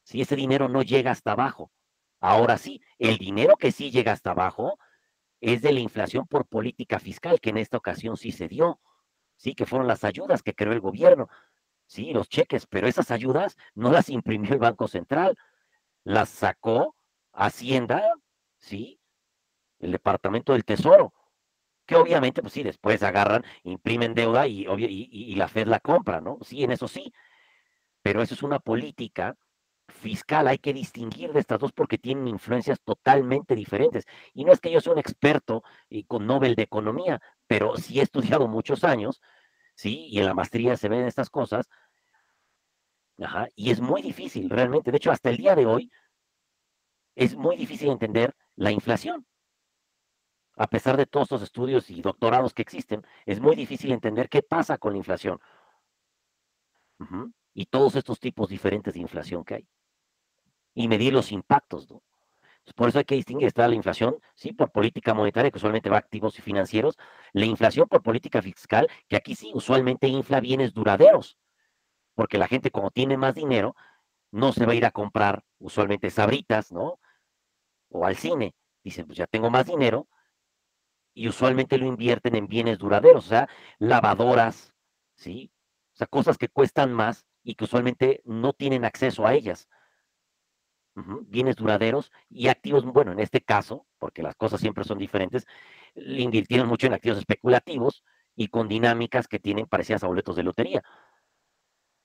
Speaker 2: Si ese dinero no llega hasta abajo. Ahora sí, el dinero que sí llega hasta abajo es de la inflación por política fiscal, que en esta ocasión sí se dio, sí, que fueron las ayudas que creó el gobierno, sí, los cheques, pero esas ayudas no las imprimió el Banco Central, las sacó Hacienda, sí, el Departamento del Tesoro, que obviamente, pues sí, después agarran, imprimen deuda y la Fed la compra, ¿no? Sí, en eso sí, pero eso es una política fiscal, hay que distinguir de estas dos porque tienen influencias totalmente diferentes. Y no es que yo sea un experto y con Nobel de Economía, pero sí he estudiado muchos años, ¿sí? Y en la maestría se ven estas cosas, ajá, y es muy difícil realmente. De hecho, hasta el día de hoy es muy difícil entender la inflación. A pesar de todos los estudios y doctorados que existen, es muy difícil entender qué pasa con la inflación. Ujú. Y todos estos tipos diferentes de inflación que hay. Y medir los impactos, ¿no? Por eso hay que distinguir, está la inflación, sí, por política monetaria, que usualmente va a activos y financieros, la inflación por política fiscal, que aquí sí usualmente infla bienes duraderos, porque la gente como tiene más dinero, no se va a ir a comprar usualmente sabritas, ¿no? O al cine. Dicen, pues ya tengo más dinero y usualmente lo invierten en bienes duraderos, o sea, lavadoras, ¿sí? O sea, cosas que cuestan más y que usualmente no tienen acceso a ellas. Ujú, bienes duraderos y activos, bueno, en este caso, porque las cosas siempre son diferentes, le invirtieron mucho en activos especulativos y con dinámicas que tienen parecidas a boletos de lotería.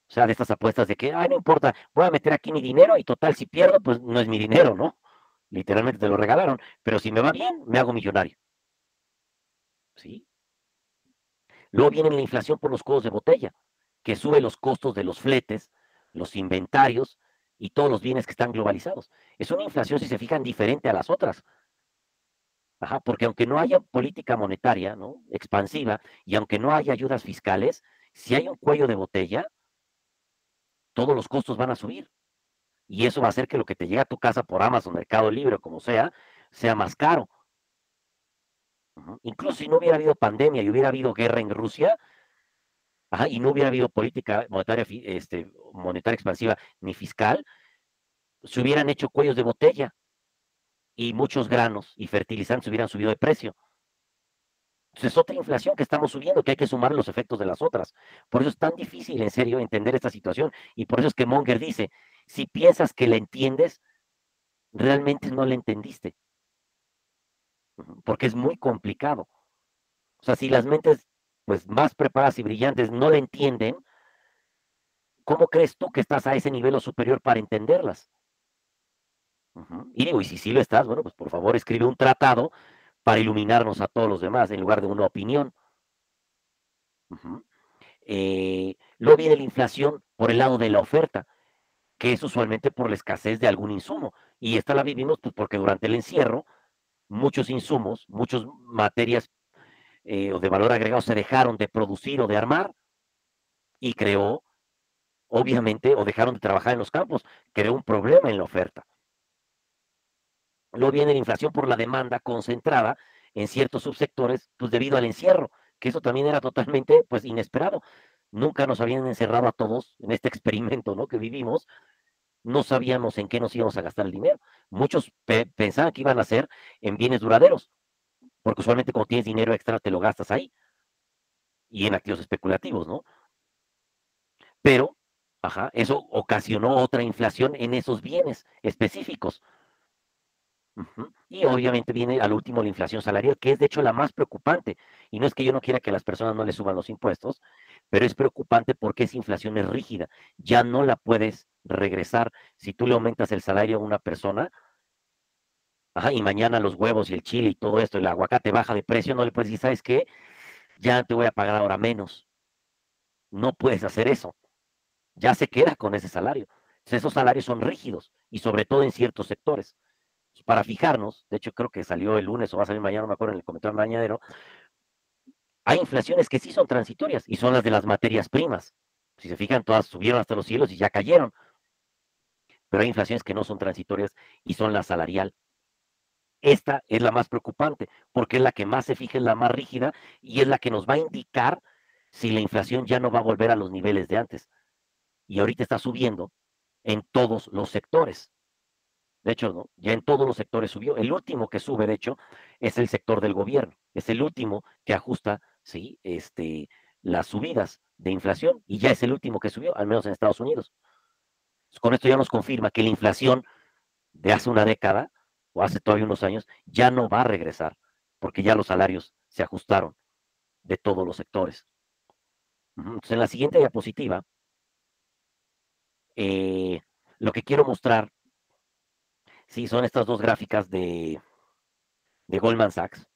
Speaker 2: O sea, de estas apuestas de que, ay, no importa, voy a meter aquí mi dinero y total, si pierdo, pues no es mi dinero, ¿no? Literalmente te lo regalaron, pero si me va bien, me hago millonario, ¿sí? Luego viene la inflación por los cuellos de botella, que sube los costos de los fletes, los inventarios y todos los bienes que están globalizados. Es una inflación, si se fijan, diferente a las otras. Ajá, porque aunque no haya política monetaria, ¿no? Expansiva, y aunque no haya ayudas fiscales, si hay un cuello de botella, todos los costos van a subir. Y eso va a hacer que lo que te llega a tu casa por Amazon, Mercado Libre, o como sea más caro. Ujú. Incluso si no hubiera habido pandemia y hubiera habido guerra en Rusia, ajá, y no hubiera habido política monetaria, monetaria expansiva ni fiscal, se hubieran hecho cuellos de botella. y muchos granos y fertilizantes hubieran subido de precio. Entonces, es otra inflación que estamos subiendo, que hay que sumar los efectos de las otras. Por eso es tan difícil, en serio, entender esta situación. Y por eso es que Munger dice, si piensas que la entiendes, realmente no la entendiste, porque es muy complicado. O sea, si las mentes pues más preparadas y brillantes no la entienden, ¿cómo crees tú que estás a ese nivel o superior para entenderlas? Y digo, y si sí lo estás, bueno, pues por favor escribe un tratado para iluminarnos a todos los demás en lugar de una opinión. Ujú. Luego viene la inflación por el lado de la oferta, que es usualmente por la escasez de algún insumo. Y esta la vivimos pues, porque durante el encierro muchos insumos, muchas materias o de valor agregado se dejaron de producir o de armar y creó, obviamente, o dejaron de trabajar en los campos, creó un problema en la oferta. Luego viene la inflación por la demanda concentrada en ciertos subsectores, pues debido al encierro, que eso también era totalmente pues inesperado. Nunca nos habían encerrado a todos en este experimento, ¿no? Que vivimos, no sabíamos en qué nos íbamos a gastar el dinero. Muchos pensaban que iban a ser en bienes duraderos, porque usualmente cuando tienes dinero extra te lo gastas ahí y en activos especulativos, ¿no? Pero, ajá, eso ocasionó otra inflación en esos bienes específicos. Y obviamente viene al último la inflación salarial, que es de hecho la más preocupante. Y no es que yo no quiera que las personas no le suban los impuestos, pero es preocupante porque esa inflación es rígida. Ya no la puedes regresar. Si tú le aumentas el salario a una persona, ajá, y mañana los huevos y el chile y todo esto, el aguacate baja de precio, no le puedes decir, ¿sabes qué? Ya te voy a pagar ahora menos. No puedes hacer eso. Ya se queda con ese salario. Entonces, esos salarios son rígidos y sobre todo en ciertos sectores. Para fijarnos, de hecho creo que salió el lunes o va a salir mañana, no me acuerdo, en el comentario mañanero, hay inflaciones que sí son transitorias y son las de las materias primas. Si se fijan, todas subieron hasta los cielos y ya cayeron, pero hay inflaciones que no son transitorias y son la salarial. Esta es la más preocupante porque es la que más se fija, es la más rígida y es la que nos va a indicar si la inflación ya no va a volver a los niveles de antes. Y ahorita está subiendo en todos los sectores. De hecho, ¿no? Ya en todos los sectores subió. El último que sube, de hecho, es el sector del gobierno. Es el último que ajusta, sí, las subidas de inflación y ya es el último que subió, al menos en Estados Unidos. Con esto ya nos confirma que la inflación de hace una década o hace todavía unos años ya no va a regresar porque ya los salarios se ajustaron de todos los sectores. Entonces, en la siguiente diapositiva, eh, lo que quiero mostrar, sí, son estas dos gráficas de Goldman Sachs.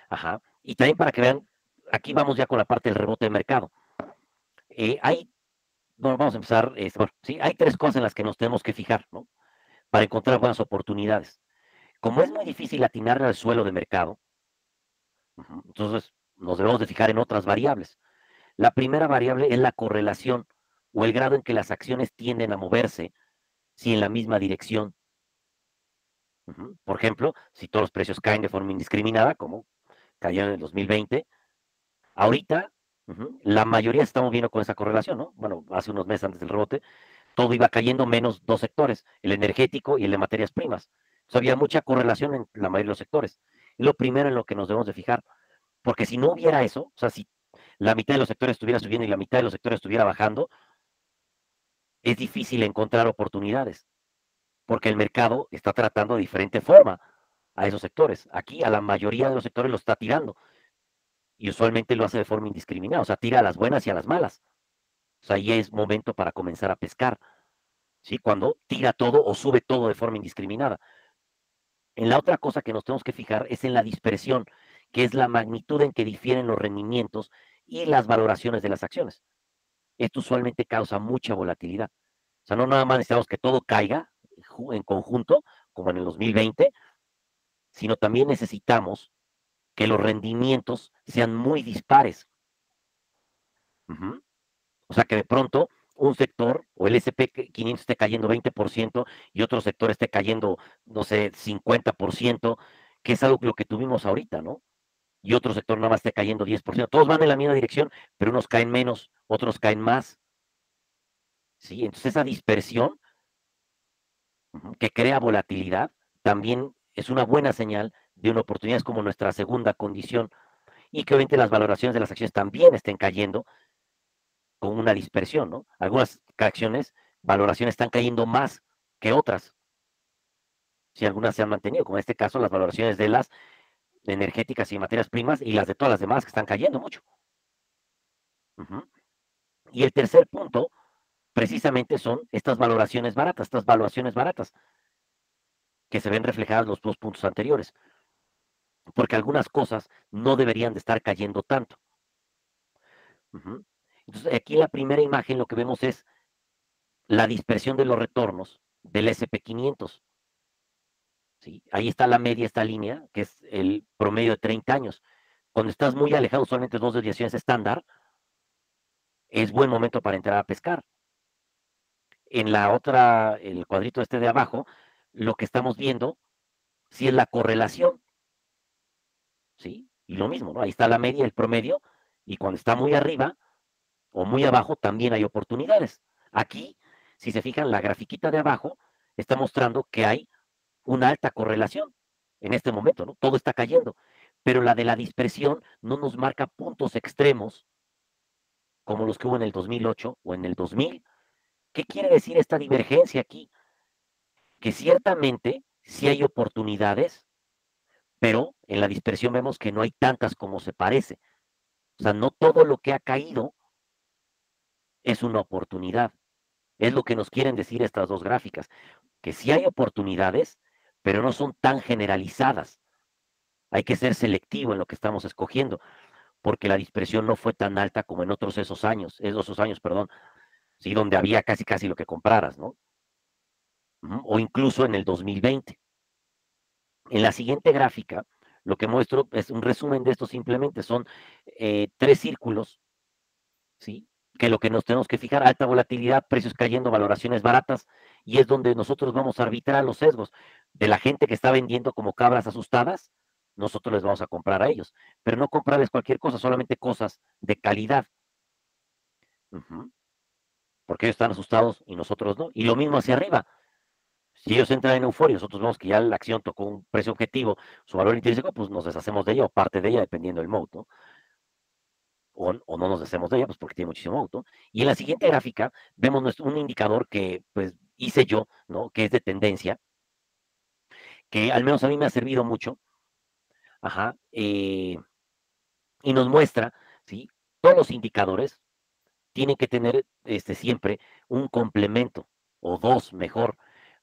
Speaker 2: Ajá. Y también para que vean, aquí vamos ya con la parte del rebote de mercado. Hay, bueno, vamos a empezar, bueno, sí, hay tres cosas en las que nos tenemos que fijar, ¿no? Para encontrar buenas oportunidades. Como es muy difícil atinarle al suelo de mercado, entonces nos debemos de fijar en otras variables. La primera variable es la correlación o el grado en que las acciones tienden a moverse si en la misma dirección. Por ejemplo, si todos los precios caen de forma indiscriminada, como cayeron en el 2020, ahorita, la mayoría estamos viendo con esa correlación, ¿no? Bueno, hace unos meses antes del rebote, todo iba cayendo menos dos sectores, el energético y el de materias primas. O sea, había mucha correlación en la mayoría de los sectores. Es lo primero en lo que nos debemos de fijar, porque si no hubiera eso, o sea, si la mitad de los sectores estuviera subiendo y la mitad de los sectores estuviera bajando, es difícil encontrar oportunidades, porque el mercado está tratando de diferente forma a esos sectores. Aquí a la mayoría de los sectores lo está tirando y usualmente lo hace de forma indiscriminada, o sea, tira a las buenas y a las malas. O sea, ya es momento para comenzar a pescar, ¿sí? Cuando tira todo o sube todo de forma indiscriminada. En la otra cosa que nos tenemos que fijar es en la dispersión, que es la magnitud en que difieren los rendimientos y las valoraciones de las acciones. Esto usualmente causa mucha volatilidad. O sea, no nada más necesitamos que todo caiga en conjunto, como en el 2020, sino también necesitamos que los rendimientos sean muy dispares. O sea, que de pronto un sector o el SP 500 esté cayendo 20% y otro sector esté cayendo, no sé, 50%, que es algo lo que tuvimos ahorita, ¿no? Y otro sector nada más esté cayendo 10%. Todos van en la misma dirección, pero unos caen menos, otros caen más, ¿sí? Entonces esa dispersión que crea volatilidad también es una buena señal de una oportunidad, es como nuestra segunda condición, y que obviamente las valoraciones de las acciones también estén cayendo con una dispersión, ¿no? Algunas acciones, valoraciones están cayendo más que otras, si algunas se han mantenido, como en este caso las valoraciones de las energéticas y materias primas y las de todas las demás que están cayendo mucho. Ujú. Y el tercer punto, precisamente son estas valuaciones baratas, que se ven reflejadas en los dos puntos anteriores, porque algunas cosas no deberían de estar cayendo tanto. Ujú. Entonces, aquí en la primera imagen lo que vemos es la dispersión de los retornos del SP500. ¿Sí? Ahí está la media, esta línea, que es el promedio de 30 años. Cuando estás muy alejado, solamente dos desviaciones estándar, es buen momento para entrar a pescar. En la otra, el cuadrito este de abajo, lo que estamos viendo, sí es la correlación, ¿sí? Y lo mismo, ¿no? Ahí está la media, el promedio, y cuando está muy arriba o muy abajo, también hay oportunidades. Aquí, si se fijan, la grafiquita de abajo está mostrando que hay una alta correlación en este momento, ¿no? Todo está cayendo, pero la de la dispersión no nos marca puntos extremos como los que hubo en el 2008 o en el 2000. ¿Qué quiere decir esta divergencia aquí? Que ciertamente sí hay oportunidades, pero en la dispersión vemos que no hay tantas como se parece. O sea, no todo lo que ha caído es una oportunidad. Es lo que nos quieren decir estas dos gráficas, que sí hay oportunidades, pero no son tan generalizadas. Hay que ser selectivo en lo que estamos escogiendo, porque la dispersión no fue tan alta como en esos años, perdón, sí, donde había casi casi lo que compraras, ¿no? O incluso en el 2020. En la siguiente gráfica, lo que muestro es un resumen de esto simplemente, son tres círculos, ¿sí? Que lo que nos tenemos que fijar, alta volatilidad, precios cayendo, valoraciones baratas, y es donde nosotros vamos a arbitrar los sesgos de la gente que está vendiendo como cabras asustadas, nosotros les vamos a comprar a ellos, pero no comprarles cualquier cosa, solamente cosas de calidad. Ujú. Porque ellos están asustados y nosotros no. Y lo mismo hacia arriba. Si ellos entran en euforia, nosotros vemos que ya la acción tocó un precio objetivo, su valor intrínseco, pues nos deshacemos de ella o parte de ella, dependiendo del mode, ¿no? O no nos deshacemos de ella, pues porque tiene muchísimo mode, ¿no? Y en la siguiente gráfica vemos un indicador que pues hice yo, ¿no? Que es de tendencia, que al menos a mí me ha servido mucho, ajá, y nos muestra, ¿sí? Todos los indicadores tienen que tener siempre un complemento, o dos mejor.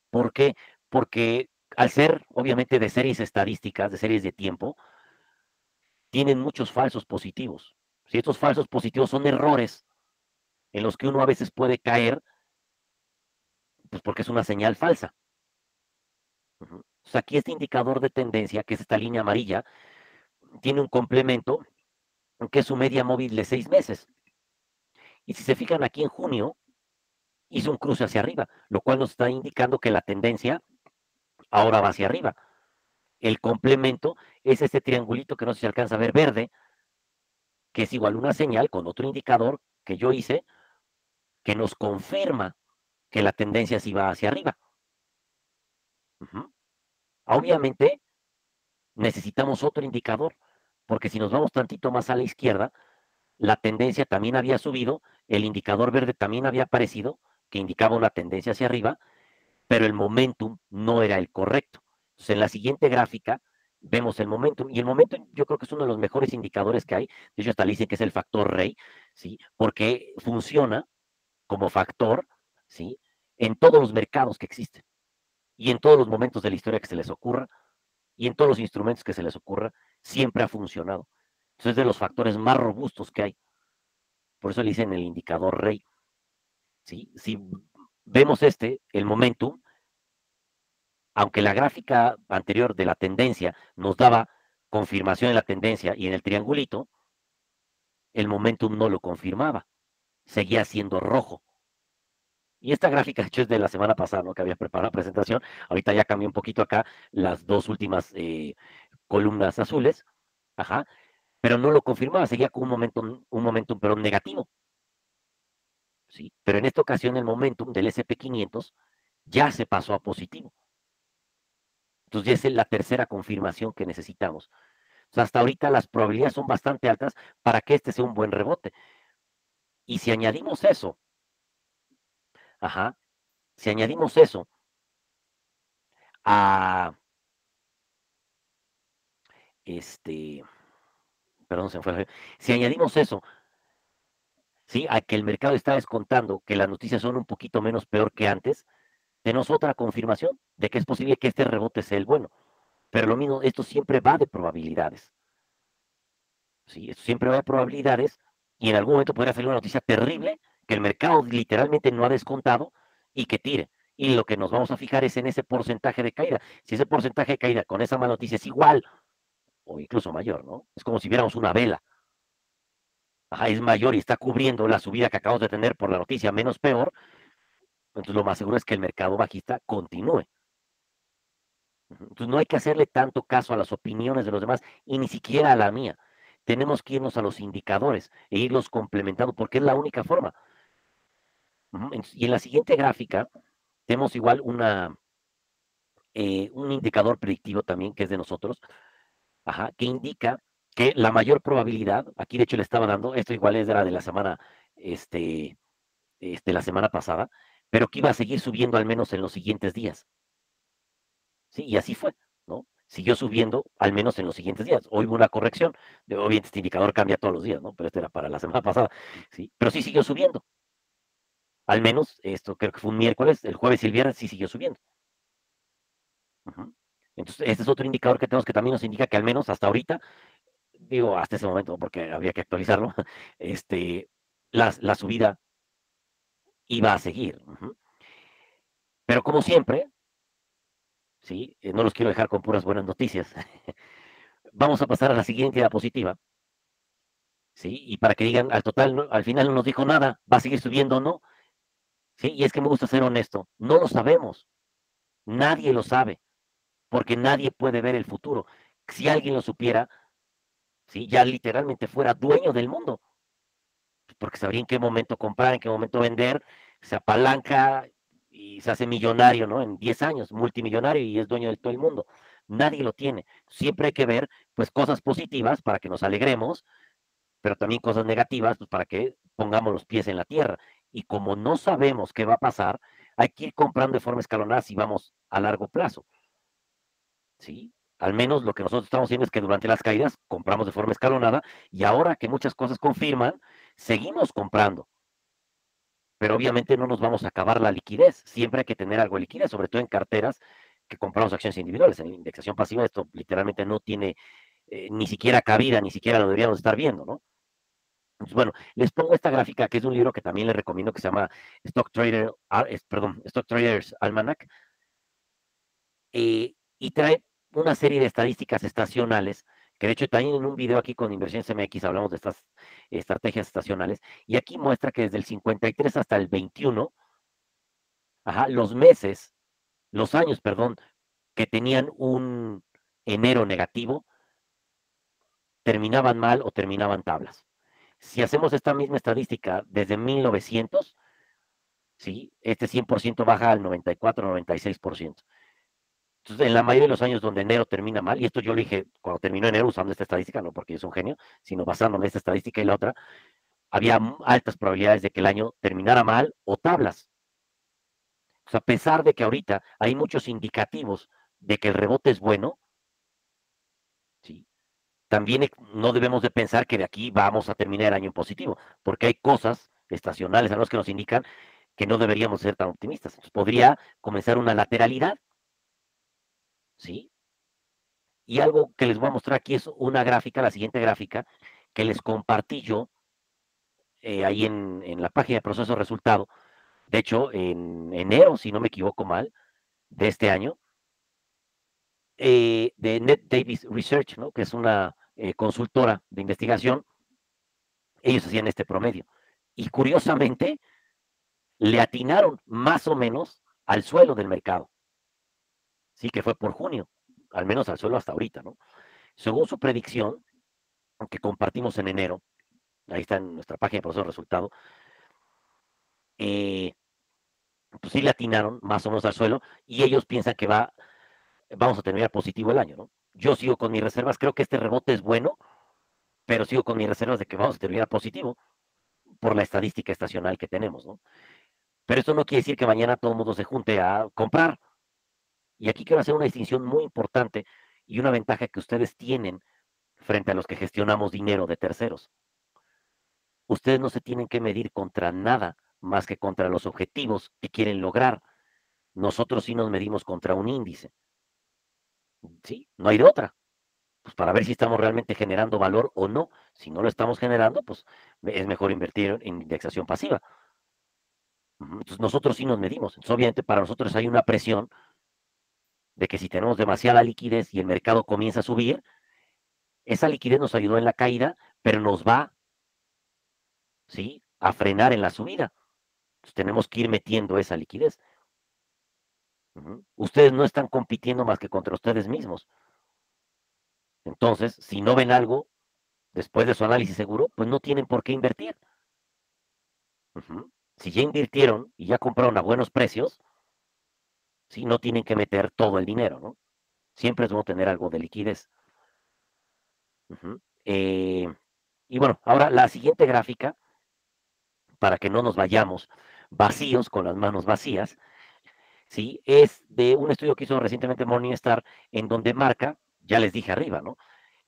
Speaker 2: ¿Por qué? Porque al ser, obviamente, de series estadísticas, de series de tiempo, tienen muchos falsos positivos. Si estos falsos positivos son errores en los que uno a veces puede caer, pues porque es una señal falsa. Ujú. O sea, aquí este indicador de tendencia, que es esta línea amarilla, tiene un complemento que es su media móvil de 6 meses. Y si se fijan aquí en junio, hizo un cruce hacia arriba, lo cual nos está indicando que la tendencia ahora va hacia arriba. El complemento es este triangulito que no sé si se alcanza a ver verde, que es igual una señal con otro indicador que yo hice, que nos confirma que la tendencia sí va hacia arriba. Ujú. Obviamente necesitamos otro indicador, porque si nos vamos tantito más a la izquierda, la tendencia también había subido, el indicador verde también había aparecido, que indicaba una tendencia hacia arriba, pero el momentum no era el correcto. Entonces, en la siguiente gráfica vemos el momentum, y el momentum yo creo que es uno de los mejores indicadores que hay. De hecho, hasta le dicen que es el factor rey, ¿sí? Porque funciona como factor, ¿sí? En todos los mercados que existen y en todos los momentos de la historia que se les ocurra y en todos los instrumentos que se les ocurra, siempre ha funcionado. Entonces es de los factores más robustos que hay. Por eso le dicen el indicador rey, ¿sí? Si vemos el momentum, aunque la gráfica anterior de la tendencia nos daba confirmación en la tendencia y en el triangulito, el momentum no lo confirmaba, seguía siendo rojo. Y esta gráfica, de hecho, es de la semana pasada, ¿no? Que había preparado la presentación. Ahorita ya cambió un poquito acá las dos últimas columnas azules, ajá, pero no lo confirmaba, seguía con un momentum, pero negativo, ¿sí? Pero en esta ocasión el momentum del S&P 500 ya se pasó a positivo. Entonces ya es la tercera confirmación que necesitamos. O sea, hasta ahorita las probabilidades son bastante altas para que este sea un buen rebote. Y si añadimos eso, ajá, si añadimos eso a, este, perdón, se me fue, si añadimos eso, ¿sí? A que el mercado está descontando que las noticias son un poquito menos peor que antes, tenemos otra confirmación de que es posible que este rebote sea el bueno. Pero lo mismo, esto siempre va de probabilidades. ¿Sí? Esto siempre va de probabilidades y en algún momento podría salir una noticia terrible que el mercado literalmente no ha descontado y que tire. Y lo que nos vamos a fijar es en ese porcentaje de caída. Si ese porcentaje de caída con esa mala noticia es igual o incluso mayor, ¿no? Es como si viéramos una vela. Ajá, es mayor y está cubriendo la subida que acabamos de tener por la noticia menos peor, entonces lo más seguro es que el mercado bajista continúe. Entonces no hay que hacerle tanto caso a las opiniones de los demás y ni siquiera a la mía. Tenemos que irnos a los indicadores e irlos complementando porque es la única forma. Y en la siguiente gráfica tenemos igual un indicador predictivo también que es de nosotros, ajá, que indica que la mayor probabilidad, aquí de hecho le estaba dando, esto igual es de la semana, este, la semana pasada, pero que iba a seguir subiendo al menos en los siguientes días. ¿Sí? Y así fue, ¿no? Siguió subiendo al menos en los siguientes días. Hoy hubo una corrección, obviamente este indicador cambia todos los días, ¿no? Pero este era para la semana pasada, ¿sí? Pero sí siguió subiendo. Al menos, esto creo que fue un miércoles, el jueves y el viernes sí siguió subiendo. Ujú. Entonces, este es otro indicador que tenemos que también nos indica que al menos hasta ahorita, digo, hasta ese momento, porque habría que actualizarlo, este, la subida iba a seguir. Ujú. Pero como siempre, ¿sí? No los quiero dejar con puras buenas noticias. Vamos a pasar a la siguiente diapositiva. ¿Sí? Y para que digan, al total, al final no nos dijo nada, va a seguir subiendo o no, ¿sí? Y es que me gusta ser honesto, no lo sabemos, nadie lo sabe, porque nadie puede ver el futuro. Si alguien lo supiera, ¿sí? Ya literalmente fuera dueño del mundo, porque sabría en qué momento comprar, en qué momento vender, se apalanca y se hace millonario, ¿no? En 10 años, multimillonario y es dueño de todo el mundo. Nadie lo tiene. Siempre hay que ver, pues, cosas positivas para que nos alegremos, pero también cosas negativas, pues para que pongamos los pies en la tierra. Y como no sabemos qué va a pasar, hay que ir comprando de forma escalonada si vamos a largo plazo, ¿sí? Al menos lo que nosotros estamos haciendo es que durante las caídas compramos de forma escalonada y ahora que muchas cosas confirman, seguimos comprando. Pero obviamente no nos vamos a acabar la liquidez. Siempre hay que tener algo de liquidez, sobre todo en carteras que compramos acciones individuales. En la indexación pasiva esto literalmente no tiene ni siquiera cabida, ni siquiera lo deberíamos estar viendo, ¿no? Pues bueno, les pongo esta gráfica que es de un libro que también les recomiendo que se llama Stock Traders Almanac, y trae una serie de estadísticas estacionales, que de hecho también en un video aquí con Inversiones MX hablamos de estas estrategias estacionales, y aquí muestra que desde el 53 hasta el 21, ajá, los años, perdón, que tenían un enero negativo, terminaban mal o terminaban tablas. Si hacemos esta misma estadística desde 1900, ¿sí? Este 100% baja al 94, 96%. Entonces, en la mayoría de los años donde enero termina mal, y esto yo lo dije cuando terminó enero usando esta estadística, no porque yo soy un genio, sino basándome en esta estadística y la otra, había altas probabilidades de que el año terminara mal o tablas. O sea, a pesar de que ahorita hay muchos indicativos de que el rebote es bueno, ¿sí? También no debemos de pensar que de aquí vamos a terminar el año en positivo, porque hay cosas estacionales a los que nos indican que no deberíamos ser tan optimistas. Entonces, podría comenzar una lateralidad, ¿sí? Y algo que les voy a mostrar aquí es una gráfica, la siguiente gráfica, que les compartí yo ahí en la página de proceso resultado. De hecho, en enero, si no me equivoco mal, de este año, de Net Davis Research, ¿no? Que es una consultora de investigación, ellos hacían este promedio. Y curiosamente, le atinaron más o menos al suelo del mercado. Sí, que fue por junio, al menos al suelo hasta ahorita, ¿no? Según su predicción, que compartimos en enero, ahí está en nuestra página de proceso de resultado, eh, pues sí le atinaron más o menos al suelo y ellos piensan que va vamos a terminar positivo el año, ¿no? Yo sigo con mis reservas, creo que este rebote es bueno, pero sigo con mis reservas de que vamos a terminar positivo por la estadística estacional que tenemos, ¿no? Pero esto no quiere decir que mañana todo el mundo se junte a comprar. Y aquí quiero hacer una distinción muy importante y una ventaja que ustedes tienen frente a los que gestionamos dinero de terceros. Ustedes no se tienen que medir contra nada más que contra los objetivos que quieren lograr. Nosotros sí nos medimos contra un índice, ¿sí? No hay de otra. Pues para ver si estamos realmente generando valor o no. Si no lo estamos generando, pues es mejor invertir en indexación pasiva. Entonces nosotros sí nos medimos. Entonces, obviamente para nosotros hay una presión de que si tenemos demasiada liquidez y el mercado comienza a subir, esa liquidez nos ayudó en la caída, pero nos va, ¿sí?, a frenar en la subida. Entonces tenemos que ir metiendo esa liquidez. Ustedes no están compitiendo más que contra ustedes mismos. Entonces, si no ven algo después de su análisis seguro, pues no tienen por qué invertir. Si ya invirtieron y ya compraron a buenos precios, sí, no tienen que meter todo el dinero, ¿no? Siempre es bueno tener algo de liquidez. Ujú. Y bueno, ahora la siguiente gráfica, para que no nos vayamos vacíos, con las manos vacías, ¿sí? Es de un estudio que hizo recientemente Morningstar, en donde marca, ya les dije arriba, ¿no?,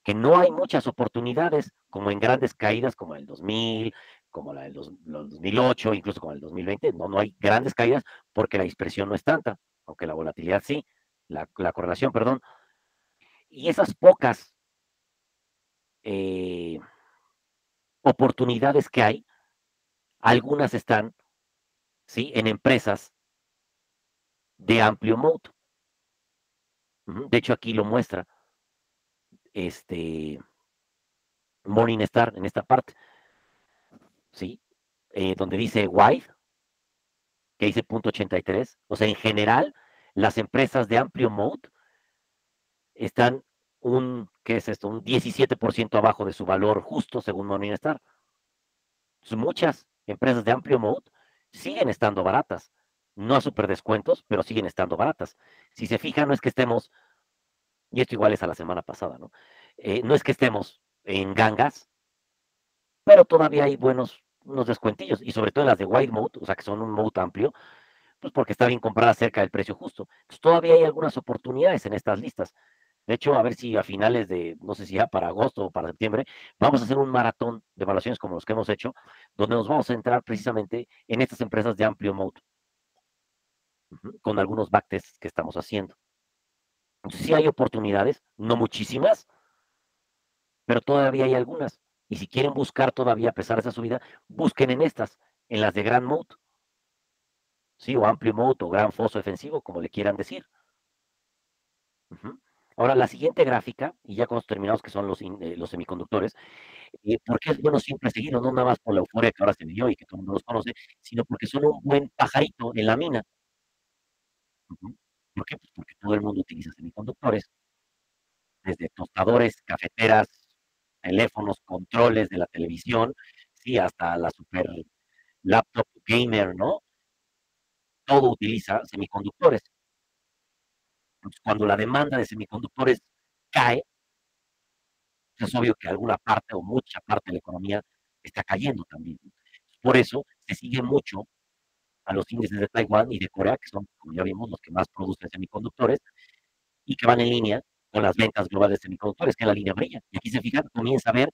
Speaker 2: que no hay muchas oportunidades, como en grandes caídas como el 2000, como la del 2008, incluso como el 2020. No hay grandes caídas porque la dispersión no es tanta, aunque la volatilidad sí, la correlación, perdón. Y esas pocas eh, oportunidades que hay, algunas están, ¿sí?, en empresas de amplio moat. De hecho, aquí lo muestra este Morningstar en esta parte, ¿sí? Donde dice wide, que dice 0.83. O sea, en general, las empresas de amplio moat están ¿qué es esto? Un 17% abajo de su valor justo, según Morningstar. Entonces, muchas empresas de amplio moat siguen estando baratas. No a super descuentos, pero siguen estando baratas. Si se fijan, no es que estemos, y esto igual es a la semana pasada, ¿no? No es que estemos en gangas, pero todavía hay unos descuentillos, y sobre todo en las de wide mode, o sea, que son un mode amplio, pues porque está bien comprada cerca del precio justo. Entonces, todavía hay algunas oportunidades en estas listas. De hecho, a ver si a finales de, no sé si ya para agosto o para septiembre, vamos a hacer un maratón de evaluaciones como los que hemos hecho, donde nos vamos a centrar precisamente en estas empresas de amplio mode, con algunos backtests que estamos haciendo. Entonces, sí hay oportunidades, no muchísimas, pero todavía hay algunas. Y si quieren buscar todavía, a pesar de esa subida, busquen en estas, en las de Grand Mode, ¿sí? O amplio mode o gran foso defensivo, como le quieran decir. Ujú. Ahora, la siguiente gráfica, y ya con esto terminamos, que son los semiconductores. ¿Por qué es bueno siempre seguirlos? No nada más por la euforia que ahora se vivió y que todo el mundo los conoce, sino porque son un buen pajarito en la mina. Ujú. ¿Por qué? Pues porque todo el mundo utiliza semiconductores, desde tostadores, cafeteras, teléfonos, controles de la televisión, sí, hasta la super laptop gamer, ¿no? Todo utiliza semiconductores. Entonces, cuando la demanda de semiconductores cae, pues es obvio que alguna parte o mucha parte de la economía está cayendo también. Por eso se sigue mucho a los índices de Taiwán y de Corea, que son, como ya vimos, los que más producen semiconductores y que van en línea con las ventas globales de semiconductores, que es la línea amarilla. Y aquí se fijan, comienza a haber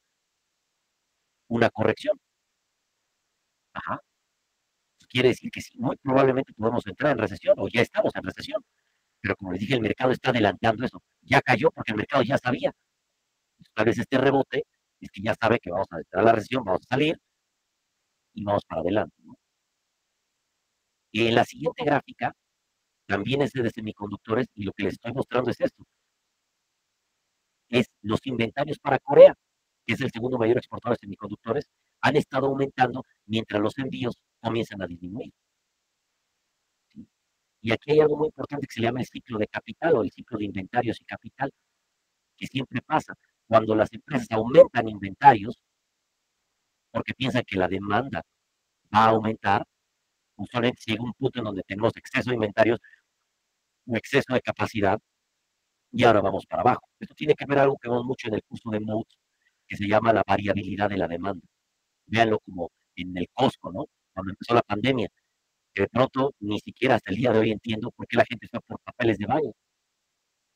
Speaker 2: una corrección. Ajá. Quiere decir que sí, muy probablemente podemos entrar en recesión o ya estamos en recesión. Pero como les dije, el mercado está adelantando eso. Ya cayó porque el mercado ya sabía. Tal vez este rebote es que ya sabe que vamos a entrar a la recesión, vamos a salir y vamos para adelante, ¿no? Y en la siguiente gráfica también es de semiconductores y lo que les estoy mostrando es esto, es los inventarios para Corea, que es el segundo mayor exportador de semiconductores, han estado aumentando mientras los envíos comienzan a disminuir, ¿sí? Y aquí hay algo muy importante que se llama el ciclo de capital o el ciclo de inventarios y capital, que siempre pasa cuando las empresas aumentan inventarios porque piensan que la demanda va a aumentar. Usualmente llega un punto en donde tenemos exceso de inventarios o exceso de capacidad, y ahora vamos para abajo. Esto tiene que ver algo que vemos mucho en el curso de Modes, que se llama la variabilidad de la demanda. Véanlo como en el Costco, ¿no? Cuando empezó la pandemia, que de pronto ni siquiera hasta el día de hoy entiendo por qué la gente fue por papeles de baño.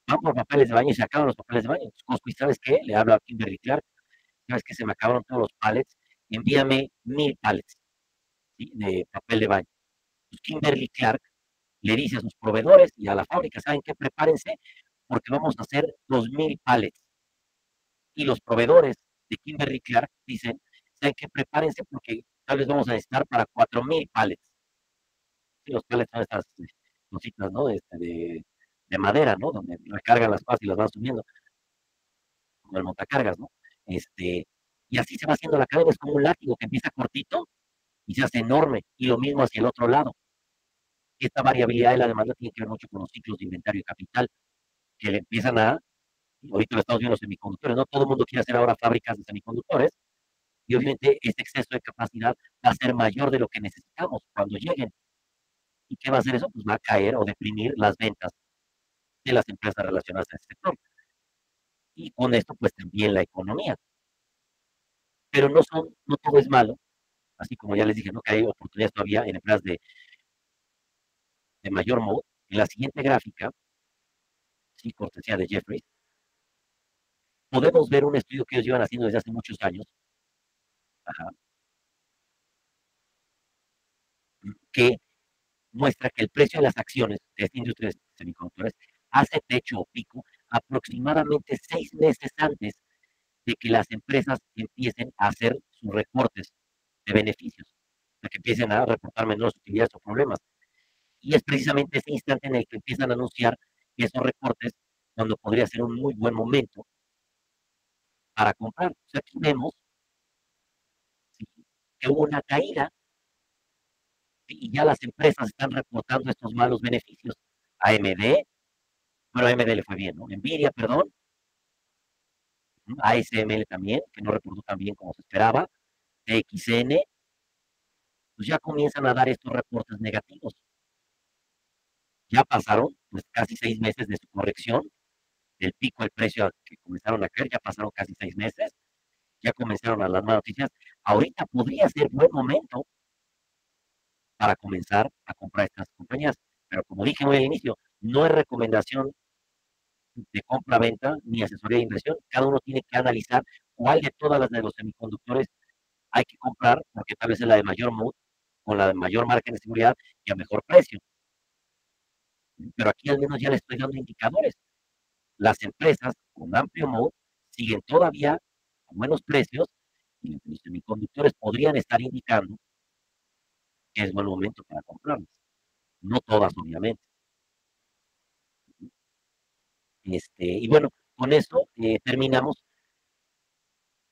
Speaker 2: Van por papeles de baño y se acaban los papeles de baño. Entonces, Costco, ¿y sabes qué? Le hablo a Kimberly Clark, ¿sabes qué? Se me acabaron todos los pallets, envíame 1000 pallets, ¿sí? De papel de baño. Pues Kimberly Clark le dice a sus proveedores y a la fábrica, ¿saben qué? Prepárense porque vamos a hacer 2000 pallets. Y los proveedores de Kimberly Clark dicen, ¿saben qué? Prepárense porque tal vez vamos a necesitar para 4000 pallets. Sí, los pallets son estas cositas, ¿no? De madera, ¿no? Donde recargan las cosas y las van subiendo, como el montacargas, ¿no? Este, y así se va haciendo la cadena, es como un látigo que empieza cortito y se hace enorme, y lo mismo hacia el otro lado. Esta variabilidad de la demanda tiene que ver mucho con los ciclos de inventario y capital, que le empiezan ahorita lo estamos viendo los semiconductores, ¿no? Todo el mundo quiere hacer ahora fábricas de semiconductores, y obviamente este exceso de capacidad va a ser mayor de lo que necesitamos cuando lleguen. ¿Y qué va a hacer eso? Pues va a caer o deprimir las ventas de las empresas relacionadas a este sector. Y con esto, pues también la economía. Pero no todo es malo, así como ya les dije, ¿no? Que hay oportunidades todavía en empresas de mayor modo. En la siguiente gráfica, sí, cortesía de Jeffrey, podemos ver un estudio que ellos llevan haciendo desde hace muchos años, ajá, que muestra que el precio de las acciones de esta industria de semiconductores hace techo o pico aproximadamente 6 meses antes de que las empresas empiecen a hacer sus reportes de beneficios, de que empiecen a reportar menores utilidades o problemas. Y es precisamente ese instante en el que empiezan a anunciar esos reportes cuando podría ser un muy buen momento para comprar. O sea, aquí vemos, ¿sí? Que hubo una caída, ¿sí? Y ya las empresas están reportando estos malos beneficios. AMD, bueno, AMD le fue bien, ¿no? Nvidia, perdón, ASML también, que no reportó tan bien como se esperaba, TXN, pues ya comienzan a dar estos reportes negativos. Ya pasaron pues casi 6 meses de su corrección, del pico al precio que comenzaron a caer, ya pasaron casi 6 meses, ya comenzaron a las malas noticias. Ahorita podría ser buen momento para comenzar a comprar estas compañías, pero como dije muy al inicio, no es recomendación de compra-venta ni asesoría de inversión, cada uno tiene que analizar cuál de todas las de los semiconductores hay que comprar, porque tal vez es la de mayor mood, con la de mayor margen de seguridad y a mejor precio. Pero aquí al menos ya le estoy dando indicadores. Las empresas con amplio mood siguen todavía a buenos precios y los semiconductores podrían estar indicando que es buen momento para comprarlas. No todas, obviamente. Y bueno, con eso terminamos.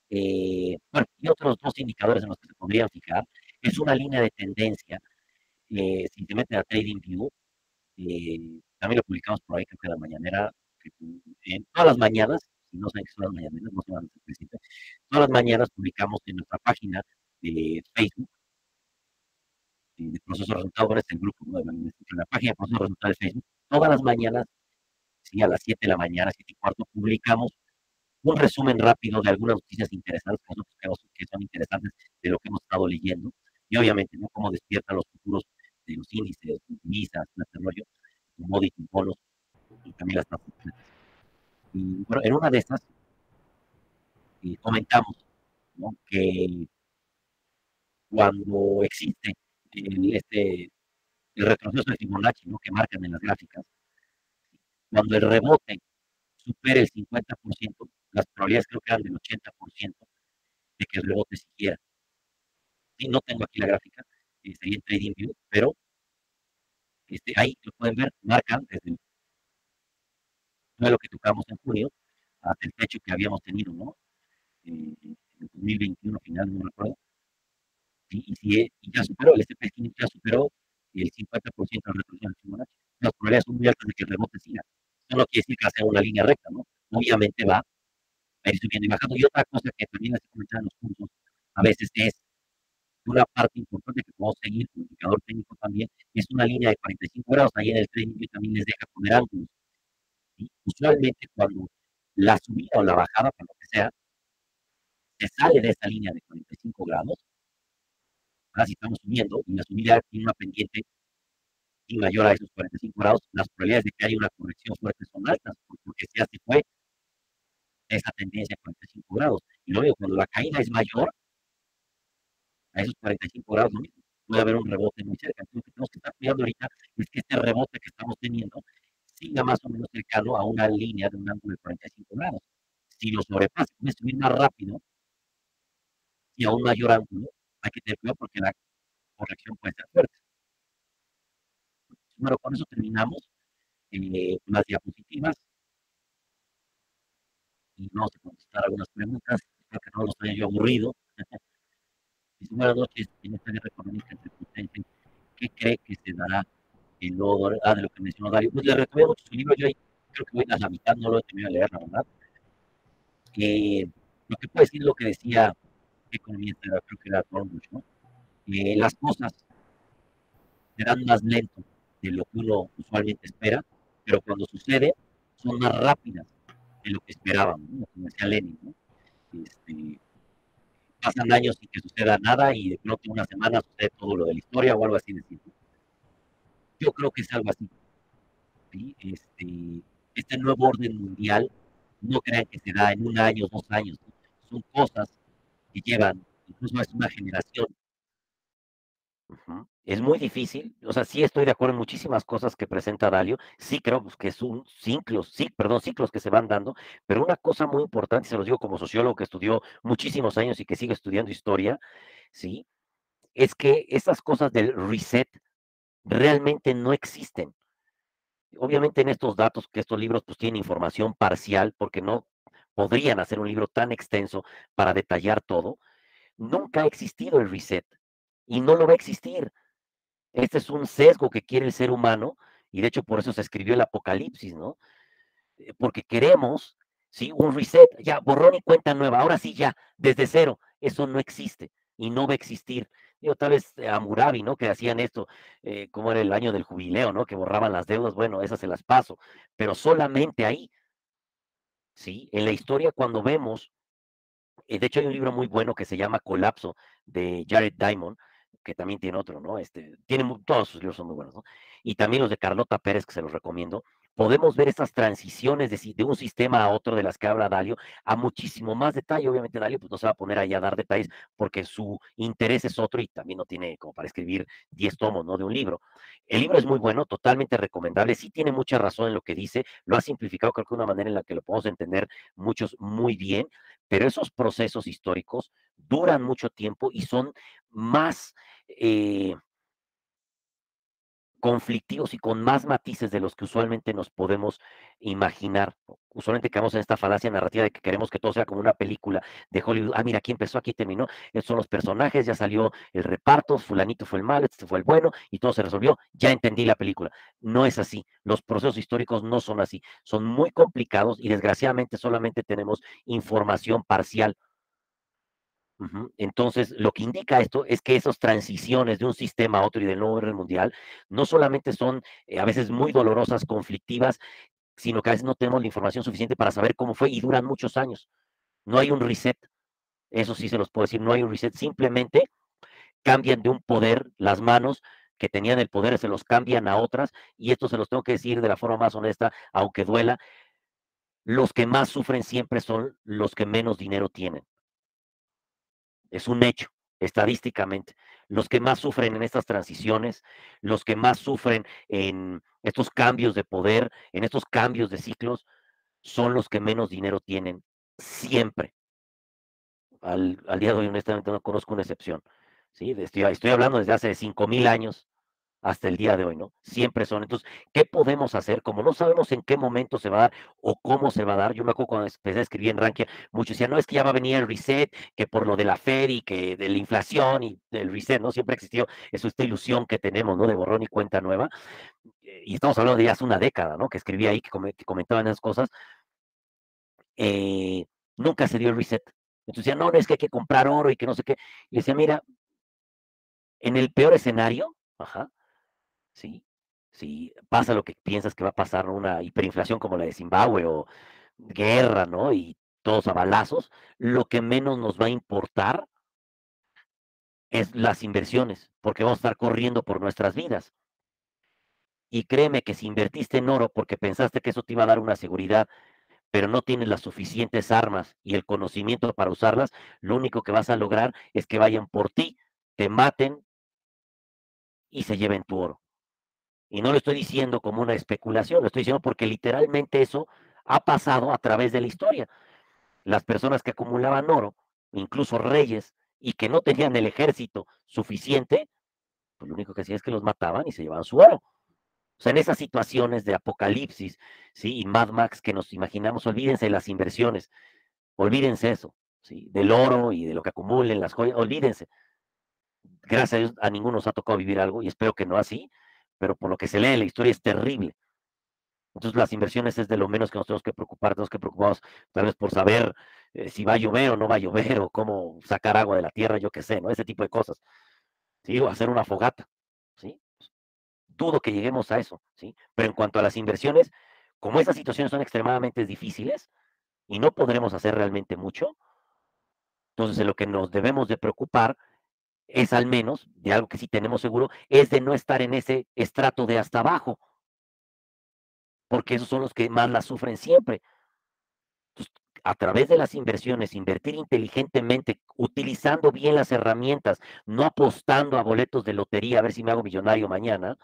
Speaker 2: Bueno, y otros dos indicadores en los que se podrían fijar es una línea de tendencia. Si te meten a TradingView, también lo publicamos por ahí, creo que la mañanera, en todas las mañanas, si no saben qué son las mañaneras, no se van a hacer presentes, todas las mañanas publicamos en nuestra página de Facebook, de Proceso de Resultados, ahora es el grupo, ¿no? En la página de Proceso de Resultados de Facebook, todas las mañanas, sí, a las 7 de la mañana, 7:15, publicamos un resumen rápido de algunas noticias interesantes que nosotros creemos que son interesantes de lo que hemos estado leyendo, y obviamente, ¿no? Cómo despiertan los futuros de los índices, divisas, este rollo, commodities, bonos, y también las tasas. Y bueno, en una de estas comentamos, ¿no? Que cuando existe el retroceso de Fibonacci, ¿no? Que marcan en las gráficas, cuando el rebote supere el 50%, las probabilidades creo que eran del 80% de que el rebote siguiera. Sí, no tengo aquí la gráfica, sería en TradingView, pero ahí lo pueden ver, marcan desde el suelo que tocamos en junio hasta el techo que habíamos tenido, ¿no? En el 2021 final, no recuerdo. Y ya superó, el S&P 500 ya superó el 50% de retrocesión de Fibonacci. Las probabilidades son muy altas de que el rebote siga. Eso no quiere decir que sea una línea recta, ¿no? Obviamente va a ir subiendo y bajando. Y otra cosa que también les he comentado en los cursos, a veces es una parte importante que podemos seguir como indicador técnico también, es una línea de 45 grados. Ahí en el trading view también les deja poner ángulos. ¿sí? Usualmente cuando la subida o la bajada, por lo que sea, se sale de esa línea de 45 grados, ahora si estamos subiendo y la subida tiene una pendiente y mayor a esos 45 grados, las probabilidades de que haya una corrección fuerte son altas, porque ya se fue esa tendencia a 45 grados. Y luego, cuando la caída es mayor a esos 45 grados, ¿no? Puede haber un rebote muy cerca. Entonces, lo que tenemos que estar cuidando ahorita es que este rebote que estamos teniendo siga más o menos cercano a una línea de un ángulo de 45 grados. Si lo sobrepasa, puede subir más rápido y a un mayor ángulo, hay que tener cuidado porque la corrección puede ser fuerte. Bueno, con eso terminamos las diapositivas y vamos a contestar algunas preguntas. Espero que no los haya yo aburrido. Dice, buenas noches, en esta guerra económica entre potencias, ¿qué cree que se dará el nuevo dólar? De lo que mencionó Dario. Pues le recomiendo mucho su libro, yo ahí creo que voy a la mitad, no lo he terminado de leer, la verdad. Lo que puede decir lo que decía economista, creo que era Thornbush, ¿no? Las cosas se dan más lento de lo que uno usualmente espera, pero cuando sucede son más rápidas de lo que esperábamos, ¿no? Como decía Lenin, ¿no? Este, pasan años sin que suceda nada y de pronto una semana sucede todo lo de la historia o algo así de simple. Yo creo que es algo así. ¿Sí? Este nuevo orden mundial, no crean que se da en un año, 2 años, ¿no? Son cosas que llevan incluso más una generación. Ujú. Es muy difícil, o sea, sí estoy de acuerdo en muchísimas cosas que presenta Dalio, sí creo pues, que son ciclos, sí, perdón, ciclos que se van dando, pero una cosa muy importante, se los digo como sociólogo que estudió muchísimos años y que sigue estudiando historia, ¿sí? Es que esas cosas del reset realmente no existen. Obviamente en estos datos, que estos libros pues tienen información parcial, porque no podrían hacer un libro tan extenso para detallar todo, nunca ha existido el reset y no lo va a existir. Este es un sesgo que quiere el ser humano y de hecho por eso se escribió el Apocalipsis, ¿no? Porque queremos, ¿sí? Un reset, ya, borrón y cuenta nueva, ahora sí ya, desde cero. Eso no existe y no va a existir. Digo, tal vez a Murabi, ¿no? Que hacían esto, como era el año del jubileo, ¿no? Que borraban las deudas, bueno, esas se las paso, pero solamente ahí, ¿sí? En la historia cuando vemos de hecho, hay un libro muy bueno que se llama Colapso de Jared Diamond, que también tiene otro, ¿no? Tiene todos sus libros son muy buenos, ¿no? Y también los de Carlota Pérez, que se los recomiendo. Podemos ver estas transiciones de un sistema a otro de las que habla Dalio a muchísimo más detalle. Obviamente, Dalio pues, no se va a poner ahí a dar detalles porque su interés es otro y también no tiene como para escribir 10 tomos, ¿no? De un libro. El libro es muy bueno, totalmente recomendable. Sí tiene mucha razón en lo que dice. Lo ha simplificado, creo que de una manera en la que lo podemos entender muchos muy bien, pero esos procesos históricos duran mucho tiempo y son más conflictivos y con más matices de los que usualmente nos podemos imaginar. Usualmente caemos en esta falacia narrativa de que queremos que todo sea como una película de Hollywood. Ah, mira, aquí empezó, aquí terminó. Estos son los personajes, ya salió el reparto, fulanito fue el malo, este fue el bueno y todo se resolvió. Ya entendí la película. No es así. Los procesos históricos no son así. Son muy complicados y desgraciadamente solamente tenemos información parcial. Ujú. Entonces, lo que indica esto es que esas transiciones de un sistema a otro y del nuevo orden mundial no solamente son a veces muy dolorosas, conflictivas, sino que a veces no tenemos la información suficiente para saber cómo fue y duran muchos años. No hay un reset, eso sí se los puedo decir, no hay un reset, simplemente cambian de un poder las manos que tenían el poder, se los cambian a otras, y esto se los tengo que decir de la forma más honesta, aunque duela, los que más sufren siempre son los que menos dinero tienen. Es un hecho, estadísticamente. Los que más sufren en estas transiciones, los que más sufren en estos cambios de poder, en estos cambios de ciclos, son los que menos dinero tienen, siempre. Al día de hoy, honestamente, no conozco una excepción. ¿Sí? Estoy hablando desde hace 5000 años hasta el día de hoy, ¿no? Siempre son. Entonces, ¿qué podemos hacer? Como no sabemos en qué momento se va a dar o cómo se va a dar, yo me acuerdo cuando empecé a escribir en Rankia, muchos decían, no, es que ya va a venir el reset, que por lo de la Fed y que de la inflación y del reset, ¿no? Siempre existió eso, esta ilusión que tenemos, ¿no? De borrón y cuenta nueva. Y estamos hablando de ya hace una década, ¿no? Que escribía ahí, que comentaban esas cosas. eh, Nunca se dio el reset. Entonces decían, no, no, es que hay que comprar oro y que no sé qué. Y decía, mira, en el peor escenario, ajá, ¿sí? Si pasa lo que piensas que va a pasar, ¿no? Una hiperinflación como la de Zimbabue o guerra, ¿no? Y todos a balazos, lo que menos nos va a importar es las inversiones, porque vamos a estar corriendo por nuestras vidas. Y créeme que si invertiste en oro porque pensaste que eso te iba a dar una seguridad, pero no tienes las suficientes armas y el conocimiento para usarlas, lo único que vas a lograr es que vayan por ti, te maten y se lleven tu oro. Y no lo estoy diciendo como una especulación, lo estoy diciendo porque literalmente eso ha pasado a través de la historia. Las personas que acumulaban oro, incluso reyes, y que no tenían el ejército suficiente, pues lo único que hacían es que los mataban y se llevaban su oro. O sea, en esas situaciones de apocalipsis, ¿sí? Y Mad Max que nos imaginamos, olvídense de las inversiones, olvídense eso, ¿sí? Del oro y de lo que acumulen, las joyas, olvídense. Gracias a Dios, a ninguno nos ha tocado vivir algo y espero que no así, pero por lo que se lee, la historia es terrible. Entonces, las inversiones es de lo menos que nos tenemos que preocupar, tenemos que preocuparnos tal vez por saber si va a llover o no va a llover, o cómo sacar agua de la tierra, yo qué sé, ¿no? Ese tipo de cosas, ¿sí? O hacer una fogata, ¿sí? Dudo que lleguemos a eso, ¿sí? Pero en cuanto a las inversiones, como esas situaciones son extremadamente difíciles y no podremos hacer realmente mucho, entonces en lo que nos debemos de preocupar es al menos, de algo que sí tenemos seguro, es de no estar en ese estrato de hasta abajo, porque esos son los que más la sufren siempre. Entonces, a través de las inversiones, invertir inteligentemente, utilizando bien las herramientas, no apostando a boletos de lotería a ver si me hago millonario mañana,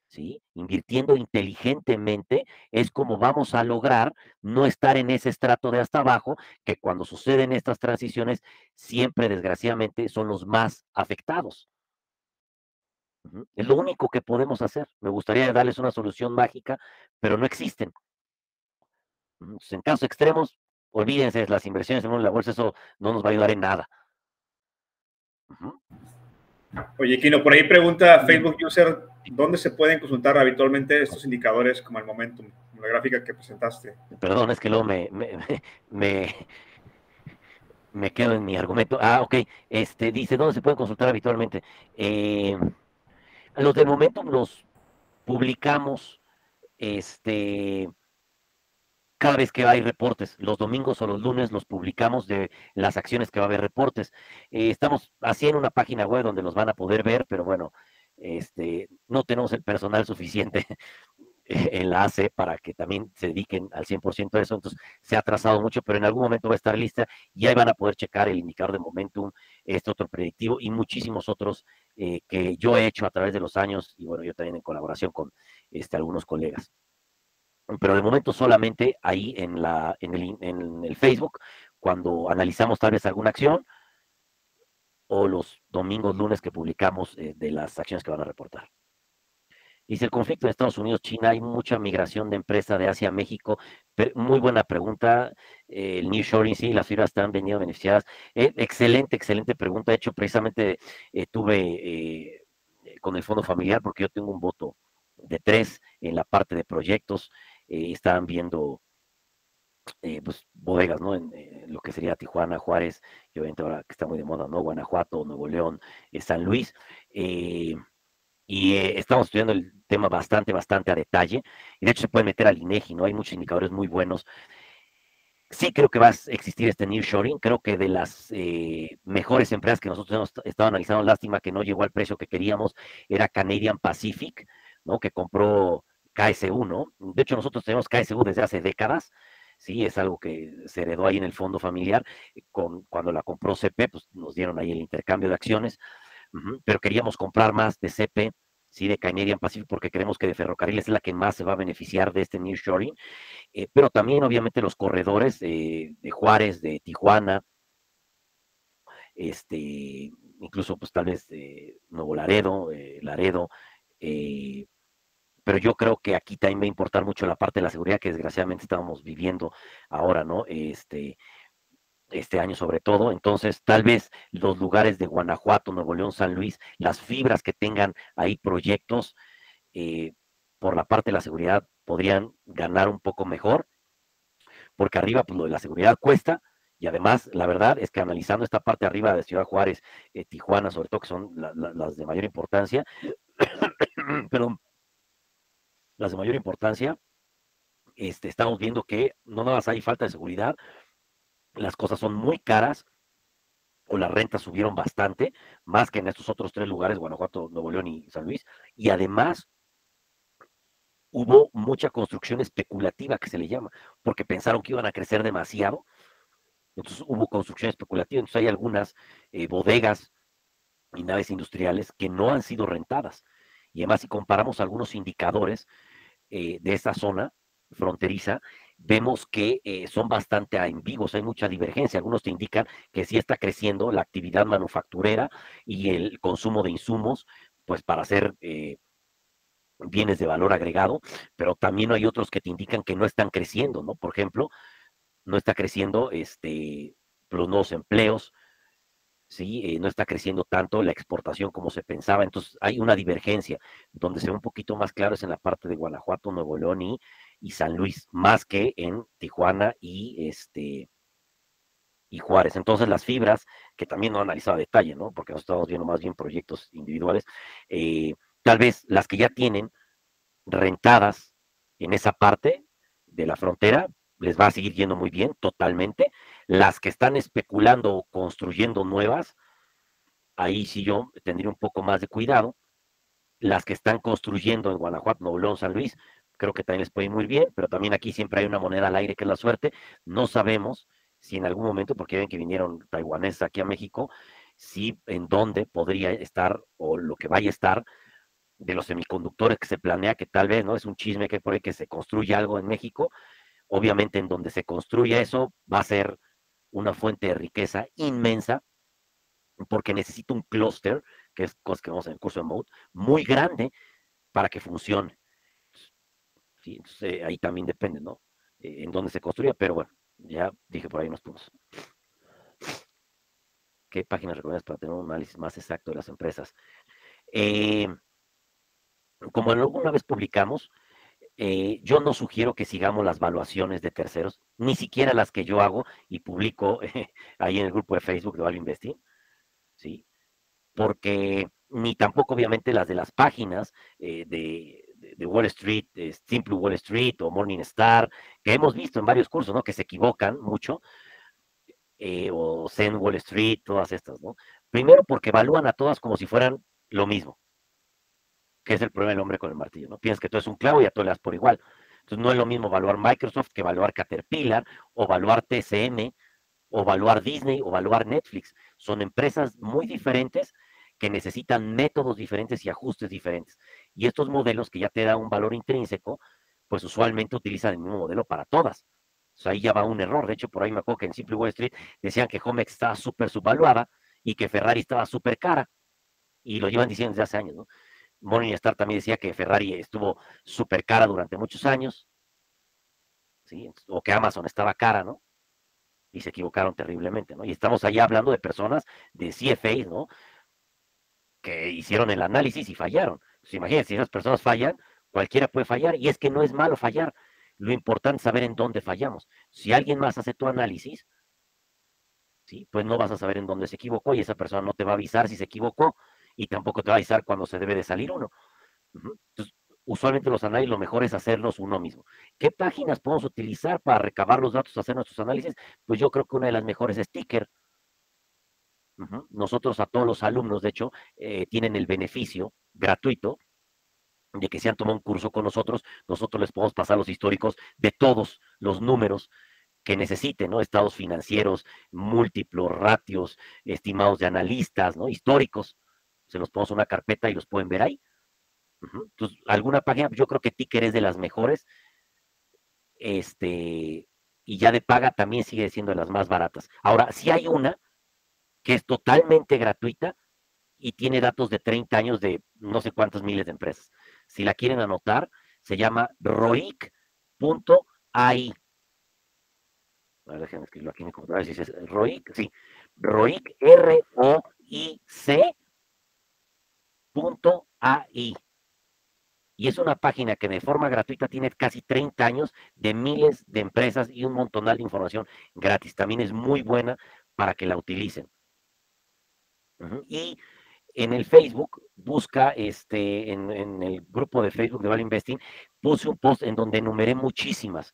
Speaker 2: ¿sí? Invirtiendo inteligentemente es como vamos a lograr no estar en ese estrato de hasta abajo, que cuando suceden estas transiciones, siempre desgraciadamente son los más afectados. Ujú. Es lo único que podemos hacer. Me gustaría darles una solución mágica, pero no existen. Entonces, en casos extremos, olvídense de las inversiones en la bolsa, eso no nos va a ayudar en nada. Ujú.
Speaker 1: Oye, Kino, por ahí pregunta Facebook User, ¿dónde se pueden consultar habitualmente estos indicadores como el momentum, como la gráfica que presentaste?
Speaker 2: Perdón, es que luego me, me quedo en mi argumento. Ah, ok. Dice, ¿dónde se pueden consultar habitualmente? Eh, los del momento los publicamos este, cada vez que hay reportes. Los domingos o los lunes los publicamos de las acciones que va a haber reportes. Estamos haciendo una página web donde los van a poder ver, pero bueno, no tenemos el personal suficiente en la AC para que también se dediquen al 100% a eso, entonces se ha atrasado mucho, pero en algún momento va a estar lista y ahí van a poder checar el indicador de momentum, este otro predictivo y muchísimos otros que yo he hecho a través de los años y bueno, yo también en colaboración con algunos colegas. Pero de momento solamente ahí en el Facebook, cuando analizamos tal vez alguna acción o los domingos, lunes que publicamos de las acciones que van a reportar. Dice, el conflicto en Estados Unidos-China, hay mucha migración de empresa de Asia a México. Muy buena pregunta. El nearshoring, sí, las fibras están venido beneficiadas. Excelente, excelente pregunta. De hecho, precisamente tuve con el fondo familiar, porque yo tengo un voto de 3 en la parte de proyectos. Estaban viendo pues, bodegas, ¿no? En lo que sería Tijuana, Juárez, y obviamente ahora que está muy de moda, ¿no? Guanajuato, Nuevo León, San Luis. Eh, y estamos estudiando el tema bastante, bastante a detalle. Y de hecho se puede meter al INEGI, ¿no? Hay muchos indicadores muy buenos. Sí creo que va a existir este nearshoring. Creo que de las mejores empresas que nosotros hemos estado analizando, lástima que no llegó al precio que queríamos, era Canadian Pacific, ¿no? Que compró KSU, ¿no? De hecho, nosotros tenemos KSU desde hace décadas. Sí, es algo que se heredó ahí en el fondo familiar. Cuando la compró CP, pues nos dieron ahí el intercambio de acciones. Pero queríamos comprar más de CP, sí, de Canadian Pacific, porque creemos que de ferrocarriles es la que más se va a beneficiar de este nearshoring, pero también obviamente los corredores de Juárez, de Tijuana, incluso pues tal vez de Nuevo Laredo, Laredo, eh, pero yo creo que aquí también va a importar mucho la parte de la seguridad que desgraciadamente estamos viviendo ahora, ¿no? Este año sobre todo. Entonces, tal vez los lugares de Guanajuato, Nuevo León, San Luis, las fibras que tengan ahí proyectos por la parte de la seguridad podrían ganar un poco mejor, porque arriba, pues lo de la seguridad cuesta. Y además, la verdad es que analizando esta parte arriba de Ciudad Juárez, Tijuana, sobre todo, que son las de mayor importancia, pero las de mayor importancia, estamos viendo que no nada más hay falta de seguridad, las cosas son muy caras o las rentas subieron bastante, más que en estos otros 3 lugares, Guanajuato, Nuevo León y San Luis, y además hubo mucha construcción especulativa, que se le llama, porque pensaron que iban a crecer demasiado, entonces hubo construcción especulativa, entonces hay algunas bodegas y naves industriales que no han sido rentadas. Y además, si comparamos algunos indicadores de esta zona fronteriza, vemos que son bastante ambiguos, hay mucha divergencia. Algunos te indican que sí está creciendo la actividad manufacturera y el consumo de insumos, pues para hacer bienes de valor agregado, pero también hay otros que te indican que no están creciendo, ¿no? Por ejemplo, no está creciendo los nuevos empleos, ¿sí? No está creciendo tanto la exportación como se pensaba, entonces hay una divergencia. Donde se ve un poquito más claro es en la parte de Guanajuato, Nuevo León y San Luis, más que en Tijuana y Juárez. Entonces las fibras, que también no he analizado a detalle, ¿no? Porque nos estamos viendo más bien proyectos individuales, tal vez las que ya tienen rentadas en esa parte de la frontera, les va a seguir yendo muy bien, totalmente. Las que están especulando o construyendo nuevas, ahí sí yo tendría un poco más de cuidado. Las que están construyendo en Guanajuato, Nuevo León, San Luis, creo que también les puede ir muy bien, pero también aquí siempre hay una moneda al aire que es la suerte. No sabemos si en algún momento, porque ven que vinieron taiwaneses aquí a México, si en dónde podría estar o lo que vaya a estar de los semiconductores que se planea, que tal vez, ¿no? Es un chisme que por ahí que se construye algo en México. Obviamente en donde se construya eso va a ser una fuente de riqueza inmensa, porque necesita un clúster, que es cosa que vamos en el curso de Mode, muy grande para que funcione. Sí, entonces, ahí también depende, ¿no? En dónde se construya, pero bueno, ya dije por ahí unos puntos. ¿Qué páginas recomiendas para tener un análisis más exacto de las empresas? Eh, Como alguna vez publicamos, yo no sugiero que sigamos las valuaciones de terceros, ni siquiera las que yo hago y publico ahí en el grupo de Facebook de Value Investing, ¿sí? Porque ni tampoco obviamente las de las páginas de Wall Street, Simple Wall Street o Morningstar, que hemos visto en varios cursos, ¿no? Que se equivocan mucho, o Zen Wall Street, todas estas, ¿no? Primero porque evalúan a todas como si fueran lo mismo, que es el problema del hombre con el martillo, ¿no? Piensas que tú es un clavo y a todo le das por igual. Entonces no es lo mismo evaluar Microsoft que evaluar Caterpillar, o evaluar TCM, o evaluar Disney, o evaluar Netflix. Son empresas muy diferentes que necesitan métodos diferentes y ajustes diferentes. Y estos modelos que ya te dan un valor intrínseco, pues usualmente utilizan el mismo modelo para todas. O sea, ahí ya va un error. De hecho, por ahí me acuerdo que en Simple Wall Street decían que Homex estaba súper subvaluada y que Ferrari estaba súper cara. Y lo llevan diciendo desde hace años, ¿no? Morningstar también decía que Ferrari estuvo súper cara durante muchos años, ¿sí? O que Amazon estaba cara, ¿no? Y se equivocaron terriblemente, ¿no? Y estamos allá hablando de personas de CFA, ¿no? Que hicieron el análisis y fallaron. Pues imagínense, si esas personas fallan, cualquiera puede fallar, y es que no es malo fallar. Lo importante es saber en dónde fallamos. Si alguien más hace tu análisis, ¿sí? Pues no vas a saber en dónde se equivocó y esa persona no te va a avisar si se equivocó y tampoco te va a avisar cuando se debe de salir uno. Entonces, usualmente los análisis lo mejor es hacerlos uno mismo. ¿Qué páginas podemos utilizar para recabar los datos, hacer nuestros análisis? Pues yo creo que una de las mejores es Ticker. Nosotros a todos los alumnos, de hecho, tienen el beneficio gratuito de que se han tomado un curso con nosotros les podemos pasar los históricos de todos los números que necesiten, ¿no? Estados financieros, múltiplos, ratios, estimados de analistas, ¿no? Históricos. Se los ponemos en una carpeta y los pueden ver ahí. Entonces, alguna página, yo creo que Ticker es de las mejores, y ya de paga también sigue siendo de las más baratas. Ahora, si hay una que es totalmente gratuita y tiene datos de 30 años de no sé cuántas miles de empresas. Si la quieren anotar, se llama ROIC.ai. A ver, déjenme escribirlo aquí en mi computadora, si es ROIC, sí, ROIC, ROIC.ai. Y es una página que de forma gratuita tiene casi 30 años de miles de empresas y un montonal de información gratis. También es muy buena para que la utilicen. Y en el Facebook, busca en el grupo de Facebook de Value Investing, puse un post en donde enumeré muchísimas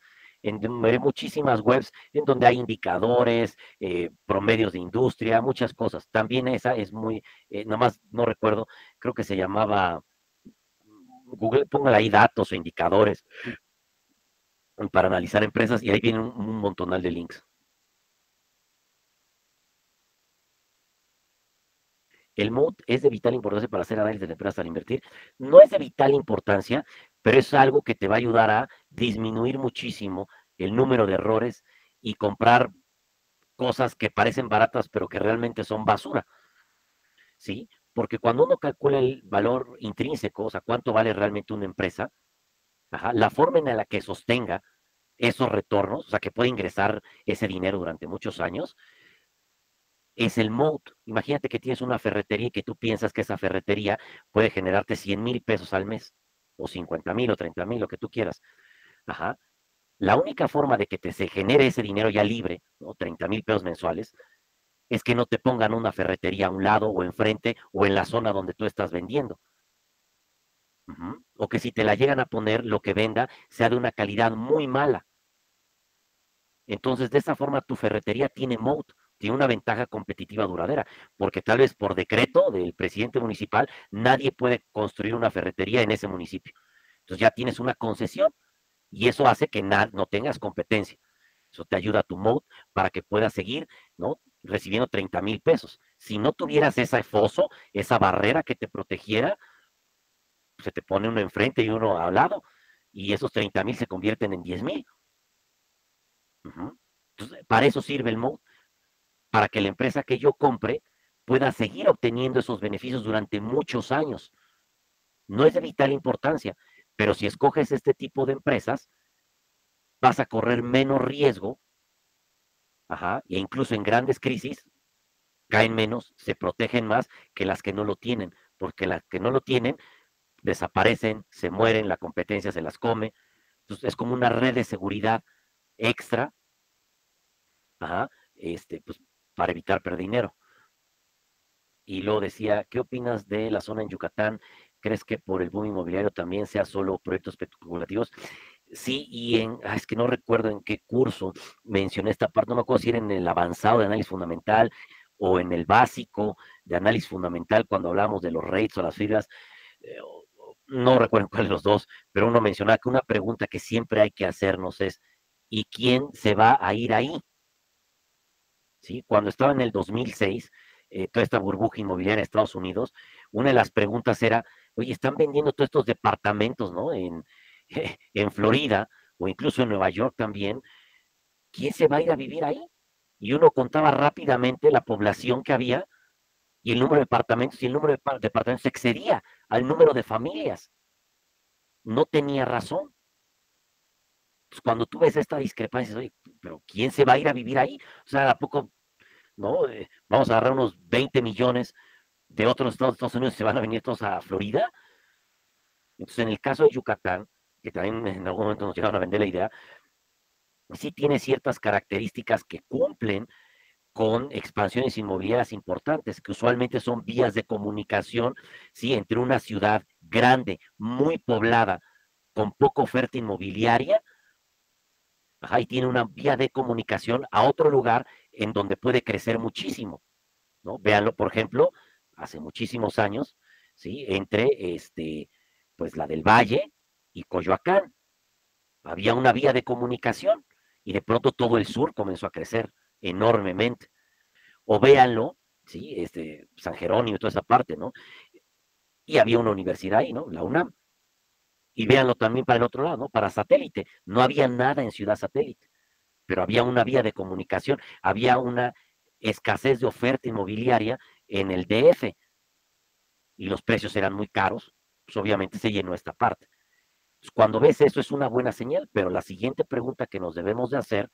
Speaker 2: webs en donde hay indicadores, promedios de industria, muchas cosas. También esa es muy, nada más no recuerdo, creo que se llamaba Google, póngale ahí datos o indicadores para analizar empresas y ahí viene un montonal de links. El mood es de vital importancia para hacer análisis de empresas al invertir. No es de vital importancia, pero es algo que te va a ayudar a disminuir muchísimo el número de errores y comprar cosas que parecen baratas, pero que realmente son basura, ¿sí? Porque cuando uno calcula el valor intrínseco, o sea, cuánto vale realmente una empresa, ajá, la forma en la que sostenga esos retornos, o sea, que puede ingresar ese dinero durante muchos años, es el moat. Imagínate que tienes una ferretería y que tú piensas que esa ferretería puede generarte 100,000 pesos al mes, o 50,000 o 30,000, lo que tú quieras. Ajá. La única forma de que te se genere ese dinero ya libre, ¿no? 30,000 pesos mensuales, es que no te pongan una ferretería a un lado o enfrente o en la zona donde tú estás vendiendo. Ujú. O que si te la llegan a poner, lo que venda sea de una calidad muy mala. Entonces, de esa forma, tu ferretería tiene moat, tiene una ventaja competitiva duradera, porque tal vez por decreto del presidente municipal, nadie puede construir una ferretería en ese municipio. Entonces ya tienes una concesión y eso hace que no tengas competencia. Eso te ayuda a tu moat para que puedas seguir, ¿no? Recibiendo 30,000 pesos. Si no tuvieras ese foso, esa barrera que te protegiera, se te pone uno enfrente y uno al lado, y esos 30,000 se convierten en 10,000. Entonces, para eso sirve el moat, para que la empresa que yo compre pueda seguir obteniendo esos beneficios durante muchos años. No es de vital importancia, pero si escoges este tipo de empresas, vas a correr menos riesgo, ajá, e incluso en grandes crisis caen menos, se protegen más que las que no lo tienen, porque las que no lo tienen desaparecen, se mueren, la competencia se las come. Entonces es como una red de seguridad extra, ajá, pues para evitar perder dinero. Y luego decía, ¿qué opinas de la zona en Yucatán? ¿Crees que por el boom inmobiliario también sea solo proyectos especulativos? Sí, es que no recuerdo en qué curso mencioné esta parte, no me acuerdo si era en el avanzado de análisis fundamental o en el básico de análisis fundamental cuando hablamos de los rates o las fibras, no recuerdo cuál de los dos, pero uno mencionaba que una pregunta que siempre hay que hacernos es, ¿y quién se va a ir ahí? ¿Sí? Cuando estaba en el 2006, toda esta burbuja inmobiliaria en Estados Unidos, una de las preguntas era, oye, están vendiendo todos estos departamentos, ¿no? En Florida o incluso en Nueva York también, ¿quién se va a ir a vivir ahí? Y uno contaba rápidamente la población que había y el número de departamentos y el número de departamentos excedía al número de familias. No tenía razón. Pues cuando tú ves esta discrepancia, oye, pero ¿quién se va a ir a vivir ahí? O sea, ¿a poco, no? Vamos a agarrar unos 20 millones de otros estados de Estados Unidos, se van a venir todos a Florida. Entonces, en el caso de Yucatán, que también en algún momento nos llegaron a vender la idea, sí tiene ciertas características que cumplen con expansiones inmobiliarias importantes, que usualmente son vías de comunicación, ¿sí? Entre una ciudad grande, muy poblada, con poca oferta inmobiliaria, ajá, y tiene una vía de comunicación a otro lugar en donde puede crecer muchísimo, ¿no? Véanlo, por ejemplo, hace muchísimos años, ¿sí? Entre pues la del Valle y Coyoacán, había una vía de comunicación y de pronto todo el sur comenzó a crecer enormemente. O véanlo, ¿sí? San Jerónimo y toda esa parte, ¿no? Y había una universidad ahí, ¿no? La UNAM. Y véanlo también para el otro lado, ¿no? Para satélite. No había nada en Ciudad Satélite, pero había una vía de comunicación, había una escasez de oferta inmobiliaria en el DF y los precios eran muy caros, pues obviamente se llenó esta parte. Pues cuando ves eso es una buena señal, pero la siguiente pregunta que nos debemos de hacer,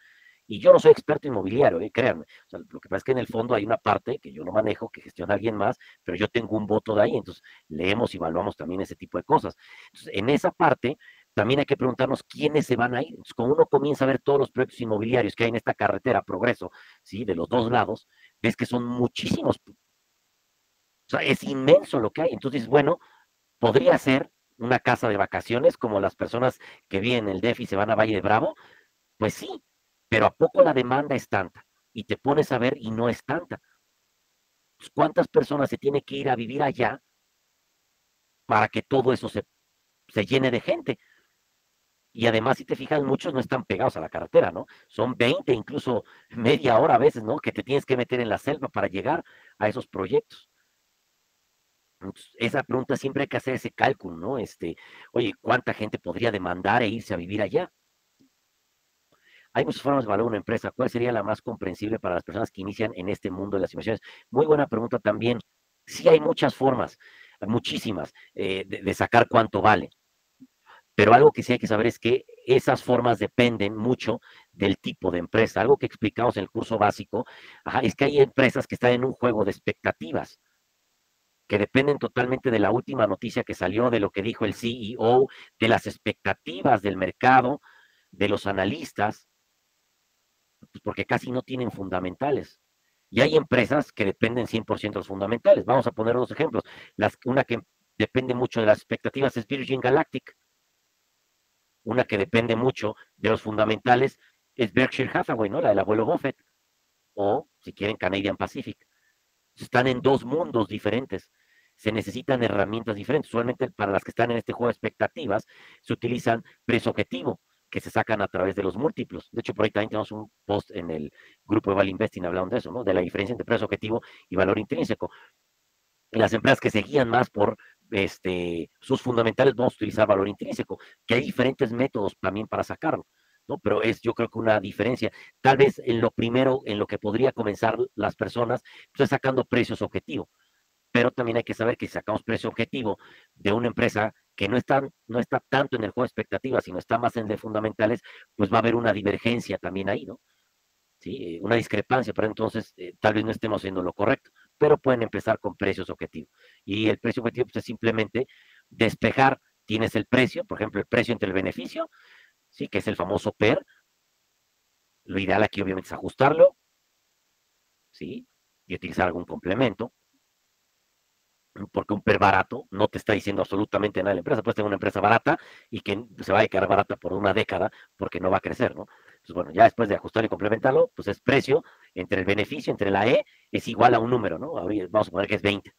Speaker 2: y yo no soy experto inmobiliario, créanme, o sea, lo que pasa es que en el fondo hay una parte que yo no manejo, que gestiona alguien más, pero yo tengo un voto de ahí, entonces leemos y evaluamos también ese tipo de cosas. Entonces, en esa parte también hay que preguntarnos quiénes se van a ir. Entonces, cuando uno comienza a ver todos los proyectos inmobiliarios que hay en esta carretera, Progreso, ¿sí? De los dos lados, ves que son muchísimos, o sea, es inmenso lo que hay. Entonces, bueno, podría ser una casa de vacaciones como las personas que viven en el DF y se van a Valle de Bravo? Pues sí, pero ¿a poco la demanda es tanta? Y te pones a ver y no es tanta. Pues, ¿cuántas personas se tiene que ir a vivir allá para que todo eso se llene de gente? Y además, si te fijas, muchos no están pegados a la carretera, ¿no? Son 20, incluso media hora a veces, ¿no? Que te tienes que meter en la selva para llegar a esos proyectos. Entonces, esa pregunta siempre hay que hacer ese cálculo, ¿no? Oye, ¿cuánta gente podría demandar e irse a vivir allá? Hay muchas formas de evaluar una empresa. ¿Cuál sería la más comprensible para las personas que inician en este mundo de las inversiones? Muy buena pregunta también. Sí hay muchas formas, muchísimas, de sacar cuánto vale. Pero algo que sí hay que saber es que esas formas dependen mucho del tipo de empresa. Algo que explicamos en el curso básico, ajá, es que hay empresas que están en un juego de expectativas, que dependen totalmente de la última noticia que salió, de lo que dijo el CEO, de las expectativas del mercado, de los analistas, pues porque casi no tienen fundamentales. Y hay empresas que dependen 100% de los fundamentales. Vamos a poner dos ejemplos. Una que depende mucho de las expectativas es Virgin Galactic. Una que depende mucho de los fundamentales es Berkshire Hathaway, ¿no? La del abuelo Buffett. O, si quieren, Canadian Pacific. Están en dos mundos diferentes. Se necesitan herramientas diferentes. Usualmente para las que están en este juego de expectativas, se utilizan precio objetivo, que se sacan a través de los múltiplos. De hecho, por ahí también tenemos un post en el grupo de Val Investing hablando de eso, ¿no? De la diferencia entre precio objetivo y valor intrínseco. Las empresas que se guían más por sus fundamentales, vamos a utilizar valor intrínseco, que hay diferentes métodos también para sacarlo, ¿no? Pero es yo creo que una diferencia. Tal vez en lo primero, en lo que podría comenzar las personas, pues es sacando precios objetivo, pero también hay que saber que si sacamos precio objetivo de una empresa que no está tanto en el juego de expectativas, sino está más en el de fundamentales, pues va a haber una divergencia también ahí, ¿no? ¿Sí? Una discrepancia, pero entonces tal vez no estemos haciendo lo correcto, pero pueden empezar con precios objetivos. Y el precio objetivo pues, es simplemente despejar, tienes el precio, por ejemplo, el precio entre el beneficio, ¿sí? Que es el famoso PER. Lo ideal aquí obviamente es ajustarlo, ¿sí? Y utilizar algún complemento, porque un PER barato no te está diciendo absolutamente nada de la empresa. Puedes tener una empresa barata y que se va a quedar barata por una década porque no va a crecer, ¿no? Entonces, bueno, ya después de ajustar y complementarlo, pues es precio entre el beneficio, entre la E, es igual a un número, ¿no? Ahora vamos a poner que es 20.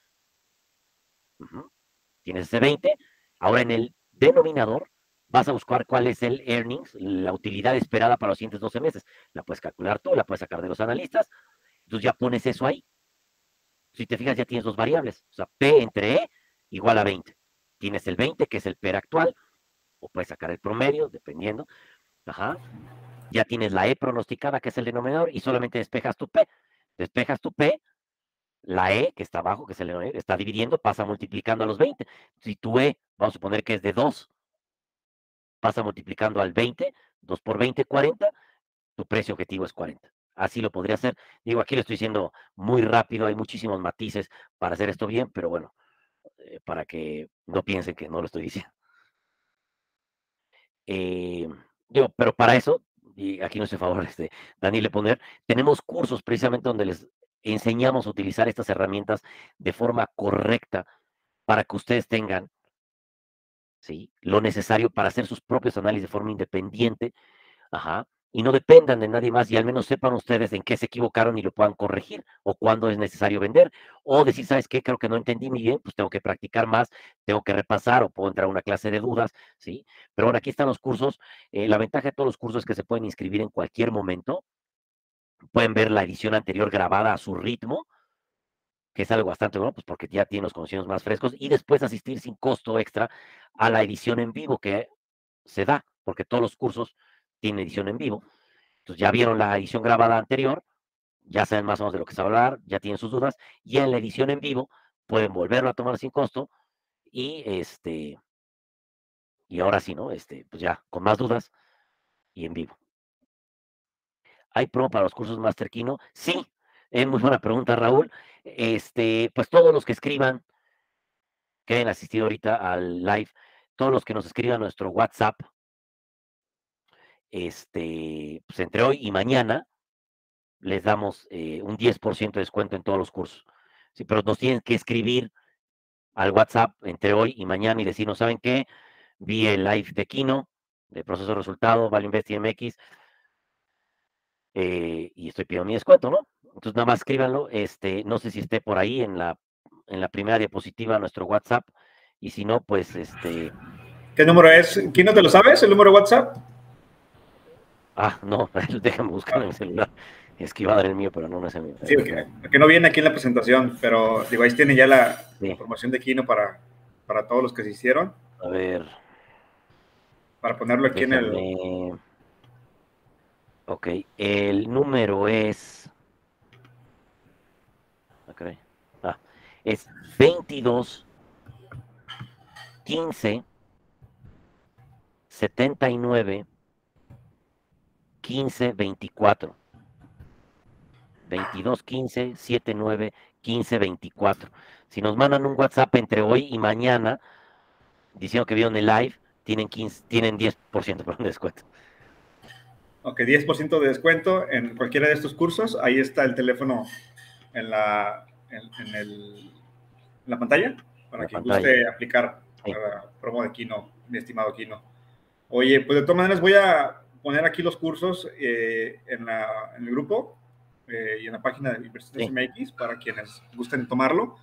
Speaker 2: Ujú. Tienes ese 20. Ahora en el denominador vas a buscar cuál es el earnings, la utilidad esperada para los siguientes 12 meses. La puedes calcular tú, la puedes sacar de los analistas. Entonces ya pones eso ahí. Si te fijas, ya tienes dos variables. O sea, P entre E igual a 20. Tienes el 20, que es el PER actual, o puedes sacar el promedio, dependiendo. Ajá. Ya tienes la E pronosticada, que es el denominador, y solamente despejas tu P. Despejas tu P, la E, que está abajo, que es el denominador, está dividiendo, pasa multiplicando a los 20. Si tu E, vamos a suponer que es de 2, pasa multiplicando al 20, 2 por 20, 40, tu precio objetivo es 40. Así lo podría hacer. Digo, aquí lo estoy diciendo muy rápido, hay muchísimos matices para hacer esto bien, pero bueno, para que no piensen que no lo estoy diciendo. Eh, pero para eso, y aquí no estoy a favor, Daniel, de poner, tenemos cursos precisamente donde les enseñamos a utilizar estas herramientas de forma correcta para que ustedes tengan, ¿sí? Lo necesario para hacer sus propios análisis de forma independiente. Ajá. Y no dependan de nadie más y al menos sepan ustedes en qué se equivocaron y lo puedan corregir o cuándo es necesario vender o decir, ¿sabes qué? Creo que no entendí muy bien, pues tengo que practicar más, tengo que repasar o puedo entrar a una clase de dudas, ¿sí? Pero bueno, aquí están los cursos. La ventaja de todos los cursos es que se pueden inscribir en cualquier momento. Pueden ver la edición anterior grabada a su ritmo, que es algo bastante bueno, pues porque ya tienen los conocimientos más frescos y después asistir sin costo extra a la edición en vivo que se da, porque todos los cursos tienen edición en vivo. Entonces ya vieron la edición grabada anterior, ya saben más o menos de lo que se va a hablar, ya tienen sus dudas, y en la edición en vivo pueden volverlo a tomar sin costo y y ahora sí, ¿no? Pues ya con más dudas y en vivo. ¿Hay promo para los cursos Master Kino? Sí, es muy buena pregunta, Raúl. Pues todos los que escriban, que hayan asistido ahorita al live, todos los que nos escriban a nuestro WhatsApp, pues entre hoy y mañana, les damos un 10% de descuento en todos los cursos. Sí, pero nos tienen que escribir al WhatsApp entre hoy y mañana y decirnos, ¿saben qué? Vi el live de Kino, de Proceso de Resultado, Value Investing MX, y estoy pidiendo mi descuento, ¿no? Entonces nada más escríbanlo, no sé si esté por ahí en la primera diapositiva nuestro WhatsApp, y si no, pues
Speaker 1: ¿Qué número es? ¿Quién no te lo sabes? ¿El número de WhatsApp?
Speaker 2: no, déjame buscarlo en mi celular. Es que iba a dar el mío, pero no, no es el mío.
Speaker 1: Sí, que no viene aquí en la presentación, pero digo, ahí tiene ya la
Speaker 2: Sí,
Speaker 1: promoción de Kino para todos los que se hicieron,
Speaker 2: a ver,
Speaker 1: para ponerlo aquí en el...
Speaker 2: déjame. Ok, el número es. Ah, caray. Ah, es 22 15 79 15 24. 22 15 79 15 24. Si nos mandan un WhatsApp entre hoy y mañana diciendo que vieron el live, tienen 10% por un descuento.
Speaker 1: Ok, 10% de descuento en cualquiera de estos cursos. Ahí está el teléfono en la pantalla
Speaker 2: En
Speaker 1: para
Speaker 2: la
Speaker 1: quien
Speaker 2: pantalla.
Speaker 1: guste aplicar
Speaker 2: Sí,
Speaker 1: la promo de Kino, mi estimado Kino. Oye, pues de todas maneras voy a poner aquí los cursos en el grupo y en la página de Inversiones
Speaker 2: sí.
Speaker 1: MX para quienes gusten tomarlo.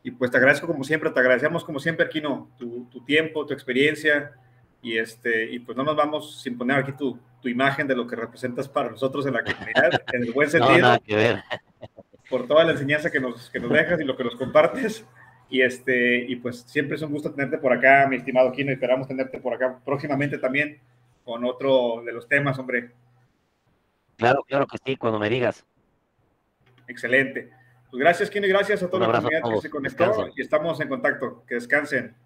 Speaker 1: Y pues te agradezco como siempre, te agradecemos como siempre, Kino, tu tiempo, tu experiencia y pues no nos vamos sin poner aquí tu imagen de lo que representas para nosotros en la comunidad, en el buen
Speaker 2: No, nada
Speaker 1: sentido,
Speaker 2: que ver.
Speaker 1: por toda la enseñanza que nos dejas y lo que nos compartes. Y pues siempre es un gusto tenerte por acá, mi estimado Kino, y esperamos tenerte por acá próximamente también con otro de los temas, hombre.
Speaker 2: Claro, claro que sí, cuando me digas.
Speaker 1: Excelente. Pues gracias, Kino, y gracias a
Speaker 2: Un
Speaker 1: toda la
Speaker 2: abrazo a
Speaker 1: comunidad que se
Speaker 2: todos.
Speaker 1: conectó
Speaker 2: Descansen.
Speaker 1: y estamos en contacto. Que descansen.